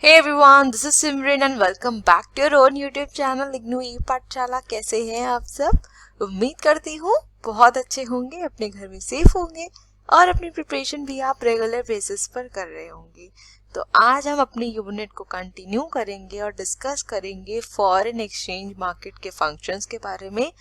Hey everyone, this is Simran and welcome back to your own YouTube channel IGNOU ई पाठशाला। कैसे हैं आप सब? उम्मीद करती हूँ बहुत अच्छे होंगे, अपने घर में सेफ होंगे और अपनी प्रिपरेशन भी आप रेगुलर बेसिस पर कर रहे होंगे। तो आज हम अपनी यूनिट को कंटिन्यू करेंगे और डिस्कस करेंगे फॉरेन एक्सचेंज मार्केट के फंक्शंस के बारे में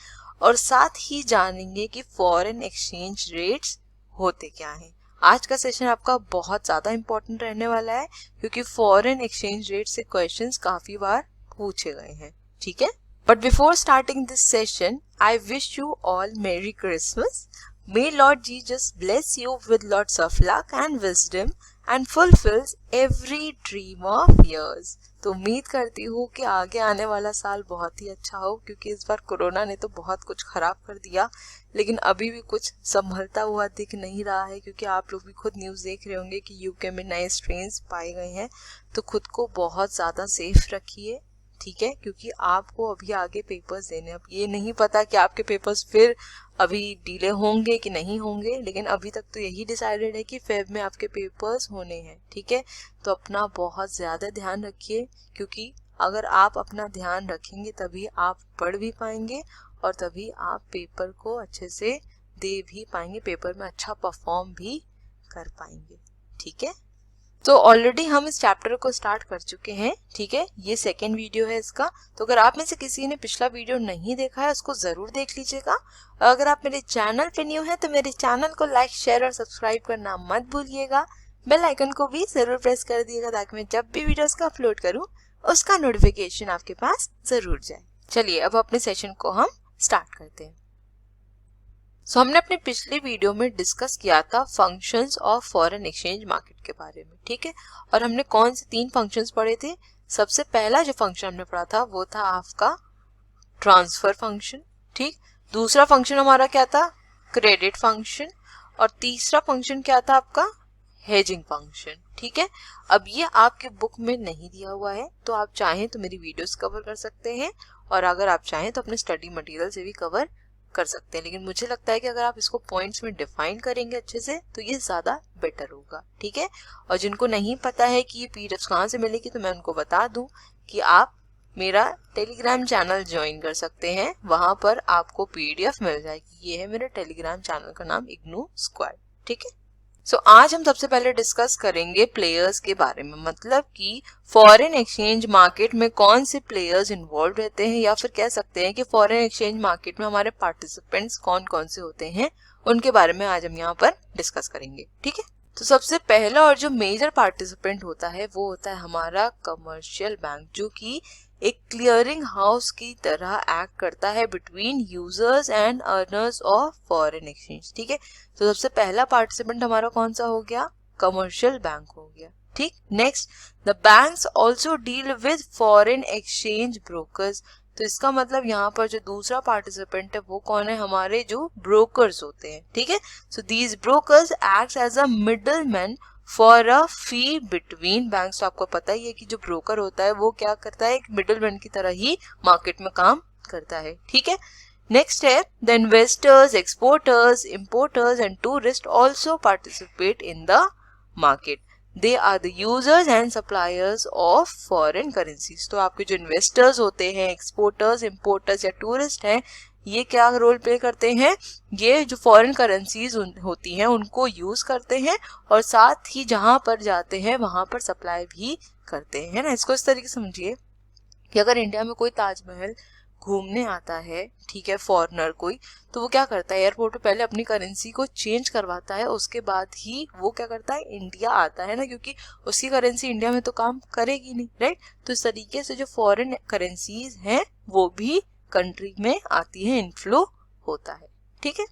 और साथ ही जानेंगे कि फॉरेन एक्सचेंज रेट्स होते क्या हैं। आज का सेशन आपका बहुत ज़्यादा इम्पोर्टेंट रहने वाला है क्योंकि फॉरेन एक्सचेंज रेट से क्वेश्चंस काफ़ी बार पूछे गए हैं, ठीक है। But before starting this session I wish you all मेरी Christmas. My lord Jesus bless you with lots of luck and wisdom and fulfils every dream of yours. तो उम्मीद करती हूँ कि आगे आने वाला साल बहुत ही अच्छा हो, क्योंकि इस बार कोरोना ने तो बहुत कुछ खराब कर दिया, लेकिन अभी भी कुछ संभलता हुआ दिख नहीं रहा है। क्योंकि आप लोग भी खुद न्यूज़ देख रहे होंगे कि यूके में नए स्ट्रेन्स पाए गए हैं। तो खुद को बहुत ज़्यादा सेफ रखिए, ठीक है, क्योंकि आपको अभी आगे पेपर्स देने, अब ये नहीं पता कि आपके पेपर्स फिर अभी डिले होंगे कि नहीं होंगे, लेकिन अभी तक तो यही डिसाइडेड है कि फेब में आपके पेपर्स होने हैं, ठीक है। तो अपना बहुत ज़्यादा ध्यान रखिए, क्योंकि अगर आप अपना ध्यान रखेंगे तभी आप पढ़ भी पाएंगे और तभी आप पेपर को अच्छे से दे भी पाएंगे, पेपर में अच्छा परफॉर्म भी कर पाएंगे, ठीक है। तो ऑलरेडी हम इस चैप्टर को स्टार्ट कर चुके हैं, ठीक है। ये सेकेंड वीडियो है इसका। तो अगर आप में से किसी ने पिछला वीडियो नहीं देखा है उसको ज़रूर देख लीजिएगा। अगर आप मेरे चैनल पे न्यू हैं तो मेरे चैनल को लाइक, शेयर और सब्सक्राइब करना मत भूलिएगा। बेल आइकन को भी ज़रूर प्रेस कर दिएगा ताकि मैं जब भी वीडियोस का अपलोड करूँ उसका नोटिफिकेशन आपके पास ज़रूर जाए। चलिए अब अपने सेशन को हम स्टार्ट करते हैं। हमने अपने पिछले वीडियो में डिस्कस किया था functions of foreign exchange market के बारे में, ठीक है। और हमने कौन से 3 फंक्शंस पढ़े थे? सबसे पहला जो फंक्शन हमने पढ़ा था वो था आपका ट्रांसफर फंक्शन, ठीक। दूसरा फंक्शन हमारा क्या था? Credit function. और तीसरा फंक्शन क्या था आपका? हेजिंग फंक्शन, ठीक है। अब ये आपके बुक में नहीं दिया हुआ है, तो आप चाहें तो मेरी वीडियोस कवर कर सकते हैं और अगर आप चाहें तो अपने स्टडी मटेरियल से भी कवर कर सकते हैं। लेकिन मुझे लगता है कि अगर आप इसको पॉइंट्स में डिफाइन करेंगे अच्छे से तो ये ज़्यादा बेटर होगा, ठीक है। और जिनको नहीं पता है कि ये पीडीएफ कहाँ से मिलेगी तो मैं उनको बता दूं कि आप मेरा टेलीग्राम चैनल ज्वाइन कर सकते हैं, वहाँ पर आपको पीडीएफ मिल जाएगी। ये है मेरे टेलीग्राम चैनल का नाम इग्नू स्क्वाड, ठीक है। आज हम सबसे पहले डिस्कस करेंगे प्लेयर्स के बारे में, मतलब कि फॉरेन एक्सचेंज मार्केट में कौन से प्लेयर्स इन्वॉल्व रहते हैं, या फिर कह सकते हैं कि फॉरेन एक्सचेंज मार्केट में हमारे पार्टिसिपेंट्स कौन कौन से होते हैं, उनके बारे में आज हम यहाँ पर डिस्कस करेंगे, ठीक है। तो सबसे पहला और जो मेजर पार्टिसिपेंट होता है वो होता है हमारा कमर्शियल बैंक, जो कि एक क्लियरिंग हाउस की तरह एक्ट करता है between users and earners of foreign exchange, ठीक है। तो सबसे पहला पार्टिसिपेंट हमारा कौन सा हो गया? कमर्शियल बैंक हो गया, ठीक। Next, the banks also deal with foreign exchange brokers. तो इसका मतलब यहाँ पर जो दूसरा पार्टिसिपेंट है वो कौन है? हमारे जो ब्रोकर्स होते हैं, ठीक है। So these brokers act as a middle man for a fee between banks. तो आपको पता ही है कि जो ब्रोकर होता है वो क्या करता है? एक मिडल मैन की तरह ही मार्केट में काम करता है, ठीक है। नेक्स्ट है the investors, exporters, importers and tourist also participate in the market. They are the users and suppliers of foreign currencies. तो आपके जो इन्वेस्टर्स होते हैं, एक्सपोर्टर्स, इंपोर्टर्स या टूरिस्ट हैं, ये क्या रोल प्ले करते हैं? ये जो फॉरेन करेंसीज होती हैं उनको यूज करते हैं और साथ ही जहां पर जाते हैं वहां पर सप्लाई भी करते हैं, है ना। इसको इस तरीके से समझिए कि अगर इंडिया में कोई ताजमहल घूमने आता है, ठीक है, फॉरेनर कोई, तो वो क्या करता है? एयरपोर्ट पे पहले अपनी करेंसी को चेंज करवाता है, उसके बाद ही वो क्या करता है? इंडिया आता है ना, क्योंकि उसकी करेंसी इंडिया में तो काम करेगी नहीं, राइट। तो इस तरीके से जो फॉरेन करेंसीज हैं वो भी कंट्री में आती है, इनफ्लो होता है, ठीक है।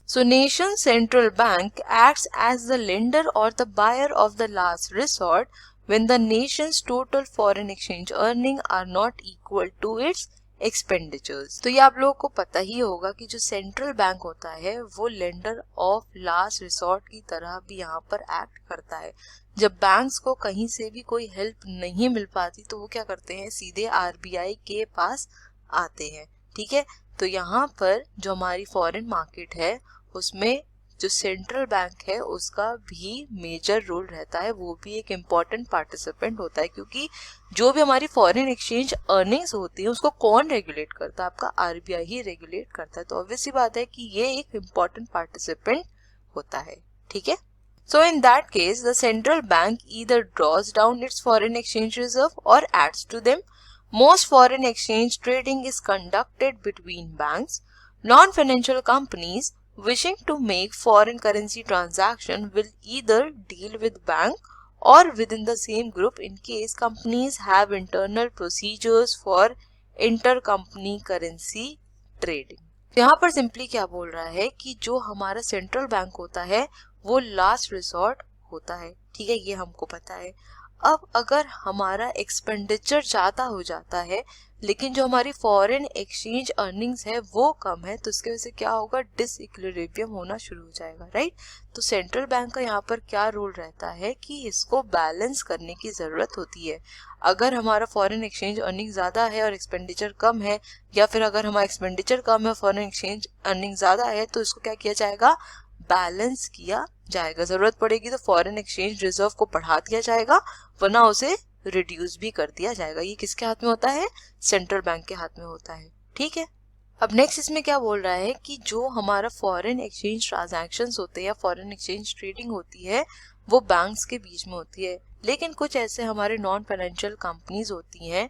So nation central bank acts as the lender or the buyer of the last resort when the nation's total foreign exchange earning are not equal to its expenditures। तो ये आप लोगों को पता ही होगा कि जो सेंट्रल बैंक होता है वो लेंडर ऑफ लास्ट रिसोर्ट की तरह भी यहाँ पर एक्ट करता है। जब बैंक्स को कहीं से भी कोई हेल्प नहीं मिल पाती तो वो क्या करते हैं? सीधे आरबीआई के पास आते हैं, ठीक है। तो यहाँ पर जो हमारी फॉरेन मार्केट है उसमें जो सेंट्रल बैंक है उसका भी मेजर रोल रहता है, वो भी एक इम्पॉर्टेंट पार्टिसिपेंट होता है, क्योंकि जो भी हमारी फॉरेन एक्सचेंज अर्निंग्स होती है उसको कौन रेगुलेट करता है? आपका आरबीआई ही रेगुलेट करता है। तो ऑब्वियस सी बात है कि ये एक इम्पॉर्टेंट पार्टिसिपेंट होता है, ठीक है। So in that case, the central bank either draws down its foreign exchange reserve or adds to them. Most foreign exchange trading is conducted between banks. Non-financial companies wishing to make foreign currency transaction will either deal with bank or within the same group in case companies have internal procedures for intercompany currency trading. यहाँ पर simply क्या बोल रहा है कि जो हमारा central bank होता है वो लास्ट रिसोर्ट होता है, ठीक है, ये हमको पता है। अब अगर हमारा एक्सपेंडिचर ज़्यादा हो जाता है लेकिन जो हमारी फॉरेन एक्सचेंज अर्निंग्स है वो कम है, तो इसके वजह से क्या होगा? डिसइक्विलिब्रियम होना शुरू हो जाएगा, राइट। तो सेंट्रल बैंक का यहाँ पर क्या रोल रहता है कि इसको बैलेंस करने की ज़रूरत होती है। अगर हमारा फॉरेन एक्सचेंज अर्निंग ज़्यादा है और एक्सपेंडिचर कम है, या फिर अगर हमारा एक्सपेंडिचर कम है फॉरेन एक्सचेंज अर्निंग ज़्यादा है, तो इसको क्या किया जाएगा? बैलेंस किया जाएगा। जरूरत पड़ेगी तो फॉरेन एक्सचेंज रिजर्व को बढ़ा दिया जाएगा, वरना उसे रिड्यूस भी कर दिया जाएगा। ये किसके हाथ में होता है? सेंट्रल बैंक के हाथ में होता है, ठीक है। अब नेक्स्ट इसमें क्या बोल रहा है कि जो हमारा फॉरेन एक्सचेंज ट्रांजैक्शंस होते हैं या फॉरेन एक्सचेंज ट्रेडिंग होती है वो बैंक्स के बीच में होती है, लेकिन कुछ ऐसे हमारे नॉन फाइनेंशियल कंपनीज होती हैं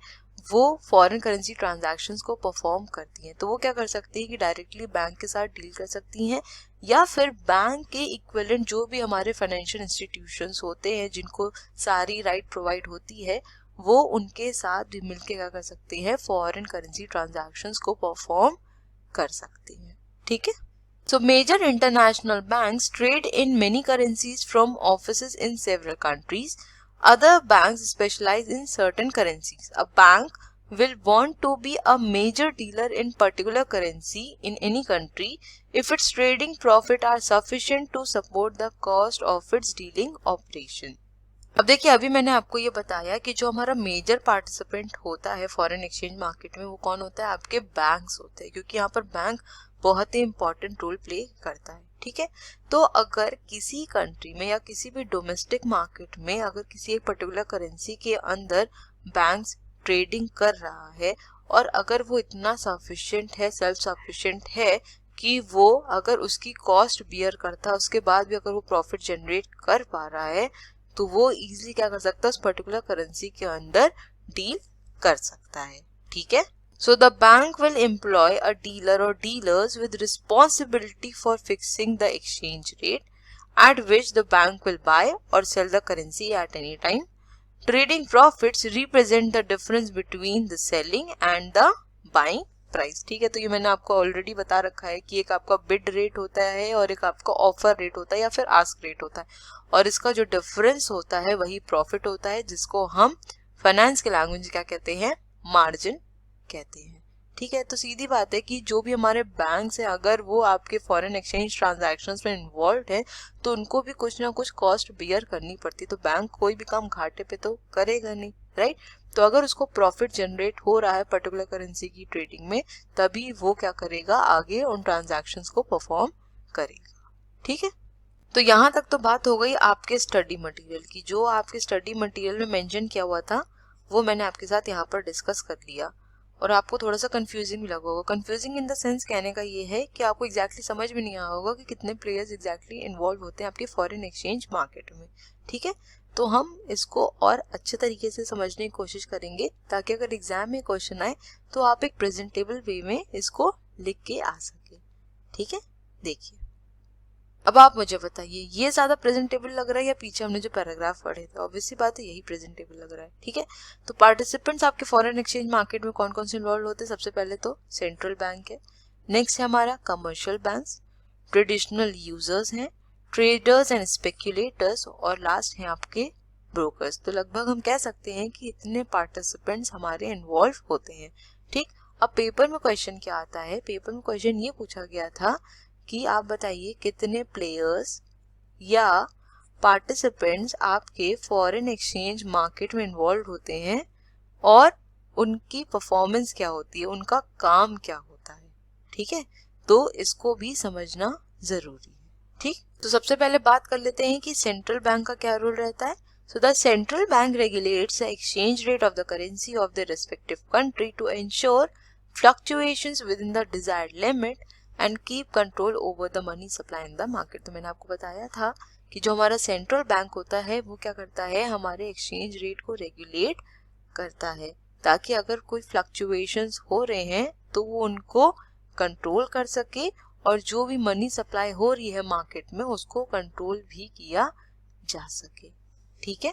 वो फॉरेन करेंसी ट्रांजैक्शंस को परफॉर्म करती हैं। तो वो क्या कर सकती है कि डायरेक्टली बैंक के साथ डील कर सकती हैं, या फिर बैंक के इक्विवेलेंट जो भी हमारे फाइनेंशियल इंस्टीट्यूशंस होते हैं जिनको सारी राइट प्रोवाइड होती है, वो उनके साथ भी मिलकर क्या कर सकती हैं? फॉरेन करेंसी ट्रांजैक्शंस को परफॉर्म कर सकती हैं, ठीक है। So major international banks trade in many currencies from offices in several countries. Other banks specialize in certain currencies. A bank will want to be a major dealer in particular currency in any country if its trading profit are sufficient to support the cost of its dealing operation. अब देखिए, अभी मैंने आपको ये बताया कि जो हमारा मेजर पार्टिसिपेंट होता है फॉरेन एक्सचेंज मार्केट में वो कौन होता है? आपके बैंक्स होते हैं, क्योंकि यहाँ पर बैंक बहुत ही इंपॉर्टेंट रोल प्ले करता है, ठीक है। तो अगर किसी कंट्री में या किसी भी डोमेस्टिक मार्केट में अगर किसी एक पर्टिकुलर करेंसी के अंदर बैंक्स ट्रेडिंग कर रहा है और अगर वो इतना सफिशिएंट है, सेल्फ सफिशिएंट है कि वो अगर उसकी कॉस्ट बियर करता है उसके बाद भी अगर वो प्रॉफिट जनरेट कर पा रहा है, तो वो इजीली क्या कर सकता है? उस पर्टिकुलर करेंसी के अंदर डील कर सकता है, ठीक है। So the bank will employ a dealer or dealers with responsibility for fixing the exchange rate at which the bank will buy or sell the currency at any time. Trading profits represent the difference between the selling and the buying price, ठीक है। तो ये मैंने आपको already बता रखा है कि एक आपका बिड रेट होता है और एक आपका ऑफर रेट होता है या फिर आस्क रेट होता है, और इसका जो डिफरेंस होता है वही प्रॉफिट होता है, जिसको हम फाइनेंस के लैंग्वेज में क्या कहते हैं? मार्जिन कहते हैं, ठीक है। तो सीधी बात है कि जो भी हमारे बैंक्स हैं अगर वो आपके फॉरेन एक्सचेंज ट्रांजैक्शंस में इन्वॉल्व है तो उनको भी कुछ ना कुछ कॉस्ट बियर करनी पड़ती है। तो बैंक कोई भी काम घाटे पे तो करेगा नहीं, राइट। तो अगर उसको प्रॉफिट जनरेट हो रहा है पर्टिकुलर करेंसी की ट्रेडिंग में, तभी वो क्या करेगा? आगे उन ट्रांजैक्शंस को परफॉर्म करेगा, ठीक है। तो यहाँ तक तो बात हो गई आपके स्टडी मटेरियल की। जो आपके स्टडी मटेरियल में मेंशन किया हुआ था वो मैंने आपके साथ यहाँ पर डिस्कस कर लिया, और आपको थोड़ा सा कंफ्यूजिंग भी लगा होगा। कंफ्यूजिंग इन द सेंस कहने का ये है कि आपको एग्जैक्टली समझ में नहीं आया होगा कि कितने प्लेयर्स एग्जैक्टली इन्वॉल्व होते हैं आपके फॉरेन एक्सचेंज मार्केट में, ठीक है। तो हम इसको और अच्छे तरीके से समझने की कोशिश करेंगे ताकि अगर एग्जाम में क्वेश्चन आए तो आप एक प्रेजेंटेबल वे में इसको लिख के आ सके, ठीक है। देखिए, अब आप मुझे बताइए ये ज्यादा प्रेजेंटेबल लग रहा है या पीछे हमने जो पैराग्राफ पढ़े थे? ऑब्वियसली बात है यही प्रेजेंटेबल लग रहा है, ठीक है। तो पार्टिसिपेंट्स आपके फॉरेन एक्सचेंज मार्केट में कौन कौन से इन्वॉल्व होते हैं? सबसे पहले तो सेंट्रल बैंक है, नेक्स्ट है हमारा कमर्शियल बैंक्स, ट्रेडिशनल यूजर्स हैं, ट्रेडर्स एंड स्पेक्यूलेटर्स, और लास्ट है आपके ब्रोकर्स। तो लगभग हम कह सकते हैं कि इतने पार्टिसिपेंट्स हमारे इन्वॉल्व होते हैं, ठीक। अब पेपर में क्वेश्चन क्या आता है? पेपर में क्वेश्चन ये पूछा गया था कि आप बताइए कितने प्लेयर्स या पार्टिसिपेंट्स आपके फॉरेन एक्सचेंज मार्केट में इन्वॉल्व होते हैं और उनकी परफॉर्मेंस क्या होती है, उनका काम क्या होता है, ठीक है। तो इसको भी समझना जरूरी है, ठीक, तो सबसे पहले बात कर लेते हैं कि सेंट्रल बैंक का क्या रोल रहता है. So the central bank regulates the exchange rate of the currency of the respective country to ensure fluctuations within the desired limit and keep control over the money supply in the market. तो मैंने आपको बताया था कि जो हमारा central bank होता है वो क्या करता है, हमारे एक्सचेंज रेट को रेगुलेट करता है ताकि अगर कोई फ्लक्चुएशंस हो रहे हैं तो वो उनको कंट्रोल कर सके और जो भी मनी सप्लाई हो रही है मार्केट में उसको कंट्रोल भी किया जा सके. ठीक है.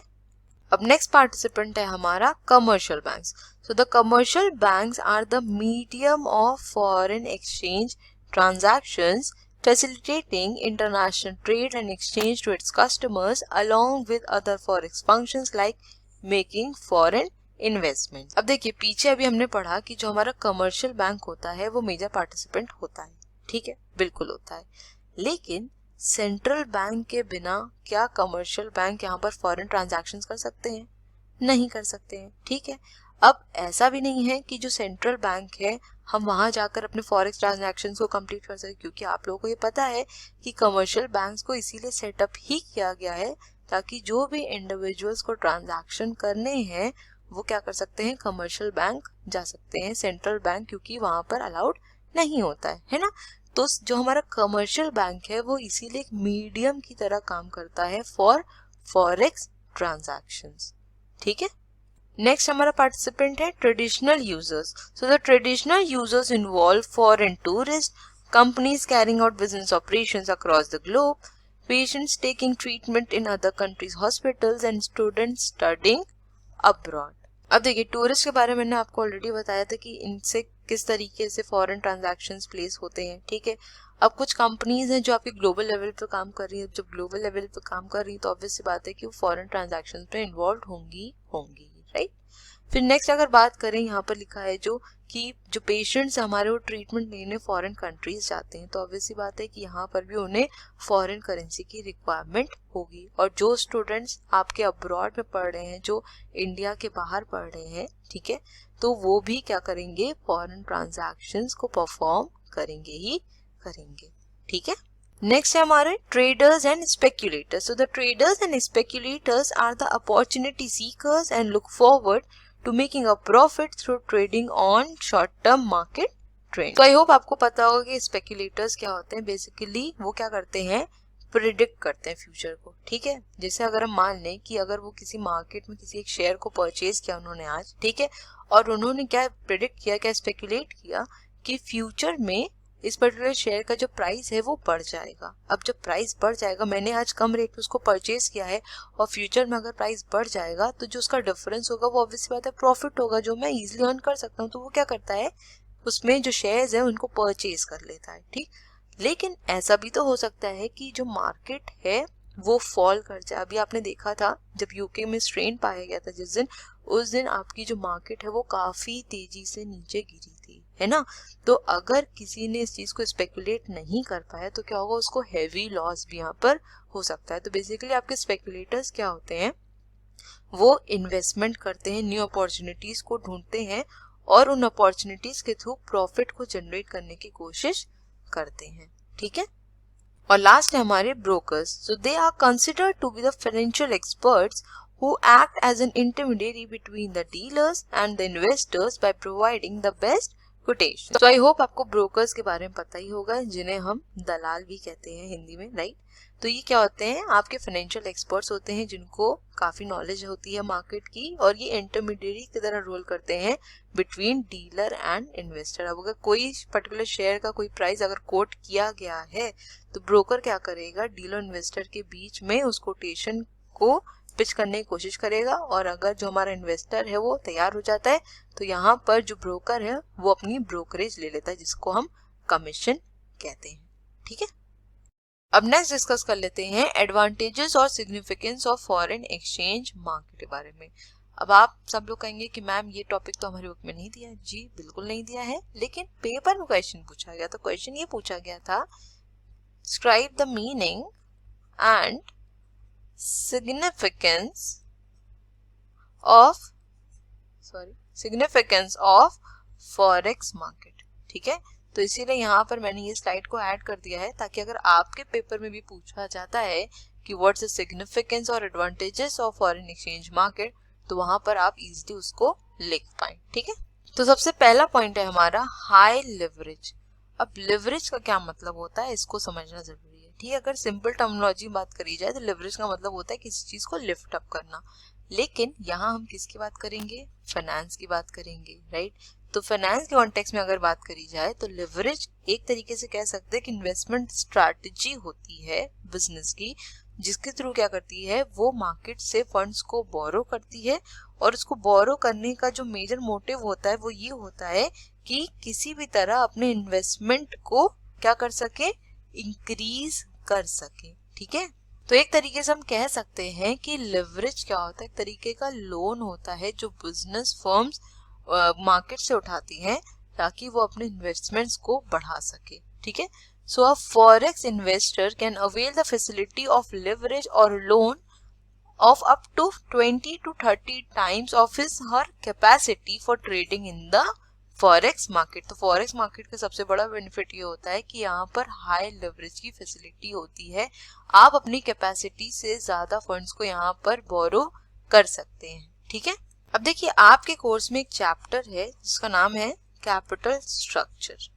अब नेक्स्ट पार्टिसिपेंट है हमारा commercial banks. So the commercial banks are the medium of foreign exchange transactions facilitating international trade and exchange to its customers along with other forex functions like making foreign investment. अब देखिए पीछे अभी हमने पढ़ा कि जो हमारा कमर्शियल बैंक होता है वो मेजर पार्टिसिपेंट होता है. ठीक है, बिल्कुल होता है. लेकिन सेंट्रल बैंक के बिना क्या कमर्शियल बैंक यहाँ पर फॉरेन ट्रांजैक्शंस कर सकते हैं? नहीं कर सकते हैं. ठीक है. अब ऐसा भी नहीं है कि जो सेंट्रल बैंक है हम वहां जाकर अपने फॉरेक्स ट्रांजैक्शंस को कंप्लीट कर सके, क्योंकि आप लोगों को ये पता है कि कमर्शियल बैंक्स को इसीलिए सेटअप ही किया गया है ताकि जो भी इंडिविजुअल्स को ट्रांजैक्शन करने हैं वो क्या कर सकते हैं, कमर्शियल बैंक जा सकते हैं. सेंट्रल बैंक क्योंकि वहां पर अलाउड नहीं होता है ना. तो जो हमारा कमर्शियल बैंक है वो इसीलिए एक मीडियम की तरह काम करता है फॉर फॉरेक्स ट्रांजैक्शंस. ठीक है. नेक्स्ट हमारा पार्टिसिपेंट है traditional users. So the traditional users involve foreign tourist, companies carrying out business operations across the globe, patients taking treatment in other countries hospitals and students studying abroad. अब देखिए tourist के बारे में मैंने आपको already बताया था कि इनसे किस तरीके से फॉरेन ट्रांजैक्शंस प्लेस होते हैं. ठीक है. अब कुछ कंपनीज हैं जो आपके ग्लोबल लेवल पे काम कर रही है. जब ग्लोबल लेवल पे काम कर रही है तो ऑब्वियस सी बात है कि वो फॉरेन ट्रांजैक्शंस में इन्वॉल्व होंगी. राइट. फिर नेक्स्ट अगर बात करें यहाँ पर लिखा है जो कि जो पेशेंट्स हमारे वो ट्रीटमेंट लेने फॉरेन कंट्रीज जाते हैं तो ऑब्वियस सी बात है कि यहाँ पर भी उन्हें फॉरेन करेंसी की रिक्वायरमेंट होगी. और जो स्टूडेंट्स आपके अब्रॉड में पढ़ रहे हैं, जो इंडिया के बाहर पढ़ रहे हैं, ठीक है, तो वो भी क्या करेंगे, फॉरेन ट्रांजैक्शंस को परफॉर्म करेंगे ही करेंगे. ठीक है. नेक्स्ट है हमारे traders and speculators. So the traders and speculators are the opportunity seekers and look forward to making a profit through trading on short term market trend. तो आई होप आपको पता होगा कि स्पेक्यूलेटर्स क्या होते हैं. बेसिकली वो क्या करते हैं, प्रिडिक्ट करते हैं फ्यूचर को. ठीक है. जैसे अगर हम मान लें कि अगर वो किसी मार्केट में किसी एक शेयर को परचेज किया उन्होंने आज, ठीक है, और उन्होंने क्या प्रिडिक्ट किया, क्या स्पेक्यूलेट किया कि फ्यूचर में इस पर्टिकुलर शेयर का जो प्राइस है वो बढ़ जाएगा. अब जब प्राइस बढ़ जाएगा, मैंने आज कम रेट पे उसको परचेज किया है और फ्यूचर में अगर प्राइस बढ़ जाएगा तो जो उसका डिफरेंस होगा वो ऑब्वियस बात है प्रॉफिट होगा जो मैं इजीली अर्न कर सकता हूँ. तो वो क्या करता है, उसमें जो शेयर्स है उनको परचेज कर लेता है. ठीक. लेकिन ऐसा भी तो हो सकता है कि जो मार्केट है वो फॉल कर जाए. अभी आपने देखा था जब यूके में स्ट्रेन पाया गया था जिस दिन, उस दिन आपकी जो मार्केट है वो काफी तेजी से नीचे गिरी थी, है ना. तो अगर किसी ने इस चीज को स्पेकुलेट नहीं कर पाया तो क्या होगा, उसको हेवी लॉस भी यहाँ पर हो सकता है. तो बेसिकली आपके स्पेकुलेटर्स क्या होते हैं, वो इन्वेस्टमेंट करते हैं, न्यू अपॉर्चुनिटीज को ढूंढते हैं और उन अपॉर्चुनिटीज के थ्रू प्रॉफिट को जनरेट करने की कोशिश करते हैं. ठीक है. और लास्ट है हमारे brokers. So they are considered to be the financial experts who act as an intermediary between the dealers and the investors by providing the best quotation. So I hope आपको ब्रोकर्स के बारे में पता ही होगा, जिन्हें हम दलाल भी कहते हैं हिंदी में, राइट. तो ये क्या होते हैं, आपके फाइनेंशियल एक्सपर्ट्स होते हैं जिनको काफी नॉलेज होती है मार्केट की और ये इंटरमीडिएरी की तरह रोल करते हैं बिटवीन डीलर एंड इन्वेस्टर. अब अगर कोई पर्टिकुलर शेयर का कोई प्राइस अगर कोट किया गया है तो ब्रोकर क्या करेगा, डीलर इन्वेस्टर के बीच में उस कोटेशन को पिच करने की कोशिश करेगा. और अगर जो हमारा इन्वेस्टर है वो तैयार हो जाता है तो यहाँ पर जो ब्रोकर है वो अपनी ब्रोकरेज ले लेता है जिसको हम कमीशन कहते हैं. ठीक है. अब नेक्स्ट डिस्कस कर लेते हैं एडवांटेजेस और significance of foreign exchange market के बारे में. अब आप सब लोग कहेंगे कि मैम ये टॉपिक तो हमारे बुक में नहीं दिया है. जी बिल्कुल नहीं दिया है, लेकिन पेपर में क्वेश्चन पूछा गया. तो क्वेश्चन ये पूछा गया था, describe the meaning and significance of forex market. ठीक है. तो इसीलिए यहाँ पर मैंने ये स्लाइड को ऐड कर दिया है ताकि अगर आपके पेपर में भी पूछा जाता है कि व्हाट्स द सिग्निफिकेंस और advantages of foreign exchange market, तो वहां पर आप इजीली उसको लिख पाए। ठीक है, तो सबसे पहला पॉइंट है हमारा हाई लिवरेज। अब लिवरेज का क्या मतलब होता है इसको समझना जरूरी है। ठीक है, अगर सिंपल टर्मिनोलॉजी बात करी जाए तो लिवरेज का मतलब होता है किसी चीज को लिफ्ट अप करना, लेकिन यहाँ हम किसकी बात करेंगे, फाइनेंस की बात करेंगे, राइट। तो फाइनेंस के कॉन्टेक्स्ट में अगर बात करी जाए तो लिवरेज एक तरीके से कह सकते हैं कि इन्वेस्टमेंट स्ट्रैटेजी होती है बिजनेस की, जिसके थ्रू क्या करती है वो मार्केट से फंड्स को बोरो करती है, और उसको बोरो करने का जो मेजर मोटिव होता है वो ये होता है कि किसी भी तरह अपने इन्वेस्टमेंट को क्या कर सके, इंक्रीज कर सके। ठीक है, तो एक तरीके से हम कह सकते हैं कि लिवरेज क्या होता है, एक तरीके का लोन होता है जो बिजनेस फर्म्स मार्केट से उठाती हैं ताकि वो अपने इन्वेस्टमेंट्स को बढ़ा सके। ठीक है, so a forex investor can avail the facility of leverage or loan of up to 20 to 30 times of his her capacity for trading in the forex market। तो forex market का सबसे बड़ा बेनिफिट ये होता है कि यहाँ पर हाई लेवरेज की फैसिलिटी होती है, आप अपनी कैपेसिटी से ज्यादा फंड्स को यहाँ पर बोरो कर सकते हैं। ठीक है, अब देखिए आपके कोर्स में एक चैप्टर है जिसका नाम है कैपिटल स्ट्रक्चर।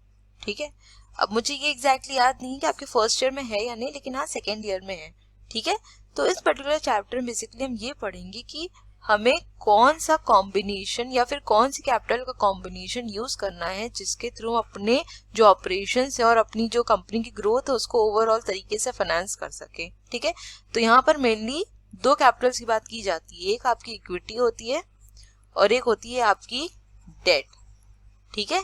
ठीक है, अब मुझे ये एग्जैक्टली याद नहीं कि आपके फर्स्ट ईयर में है या नहीं, लेकिन हाँ सेकेंड ईयर में है। ठीक है, तो इस पर्टिकुलर चैप्टर में बेसिकली हम ये पढ़ेंगे कि हमें कौन सा कॉम्बिनेशन या फिर कौन सी कैपिटल का कॉम्बिनेशन यूज करना है जिसके थ्रू अपने जो ऑपरेशंस है और अपनी जो कंपनी की ग्रोथ है उसको ओवरऑल तरीके से फाइनेंस कर सके। ठीक है, तो यहाँ पर मेनली दो कैपिटल्स की बात की जाती है, एक आपकी इक्विटी होती है और एक होती है आपकी डेट। ठीक है,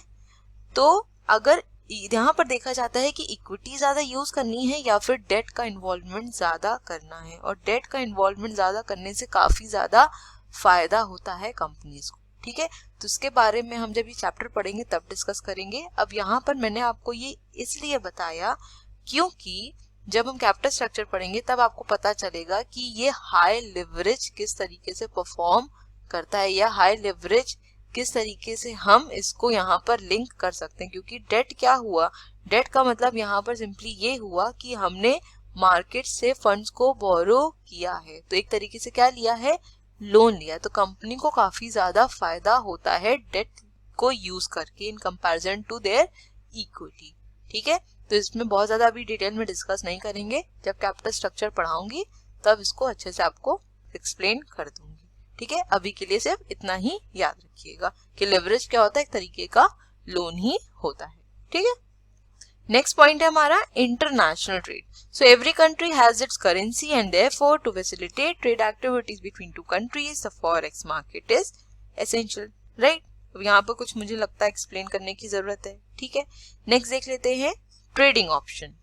तो अगर यहाँ पर देखा जाता है कि इक्विटी ज्यादा यूज करनी है या फिर डेट का इन्वॉल्वमेंट ज्यादा करना है, और डेट का इन्वॉल्वमेंट ज्यादा करने से काफी ज्यादा फायदा होता है कंपनीज को। ठीक है, तो इसके बारे में हम जब ये चैप्टर पढ़ेंगे तब डिस्कस करेंगे। अब यहाँ पर मैंने आपको ये इसलिए बताया क्योंकि जब हम कैपिटल स्ट्रक्चर पढ़ेंगे तब आपको पता चलेगा कि ये हाई लिवरेज किस तरीके से परफॉर्म करता है या हाई लिवरेज किस तरीके से हम इसको यहाँ पर लिंक कर सकते हैं। क्योंकि डेट क्या हुआ, डेट का मतलब यहाँ पर सिंपली ये हुआ कि हमने मार्केट से फंड्स को बोरो किया है, तो एक तरीके से क्या लिया है, लोन लिया। तो कंपनी को काफी ज्यादा फायदा होता है डेट को यूज करके in comparison to their equity. ठीक है, तो इसमें बहुत ज्यादा अभी डिटेल में डिस्कस नहीं करेंगे, जब कैपिटल स्ट्रक्चर पढ़ाऊंगी तब इसको अच्छे से आपको एक्सप्लेन कर दूंगी। ठीक है, अभी के लिए सिर्फ इतना ही याद रखिएगा कि लेवरेज क्या होता है, एक तरीके का लोन ही होता है। ठीक है, नेक्स्ट पॉइंट है हमारा international trade. So every country has its currency and therefore to facilitate trade activities between two countries the forex market is essential, right. अब यहाँ पर कुछ मुझे लगता है एक्सप्लेन करने की जरूरत है। ठीक है, नेक्स्ट देख लेते हैं trading option.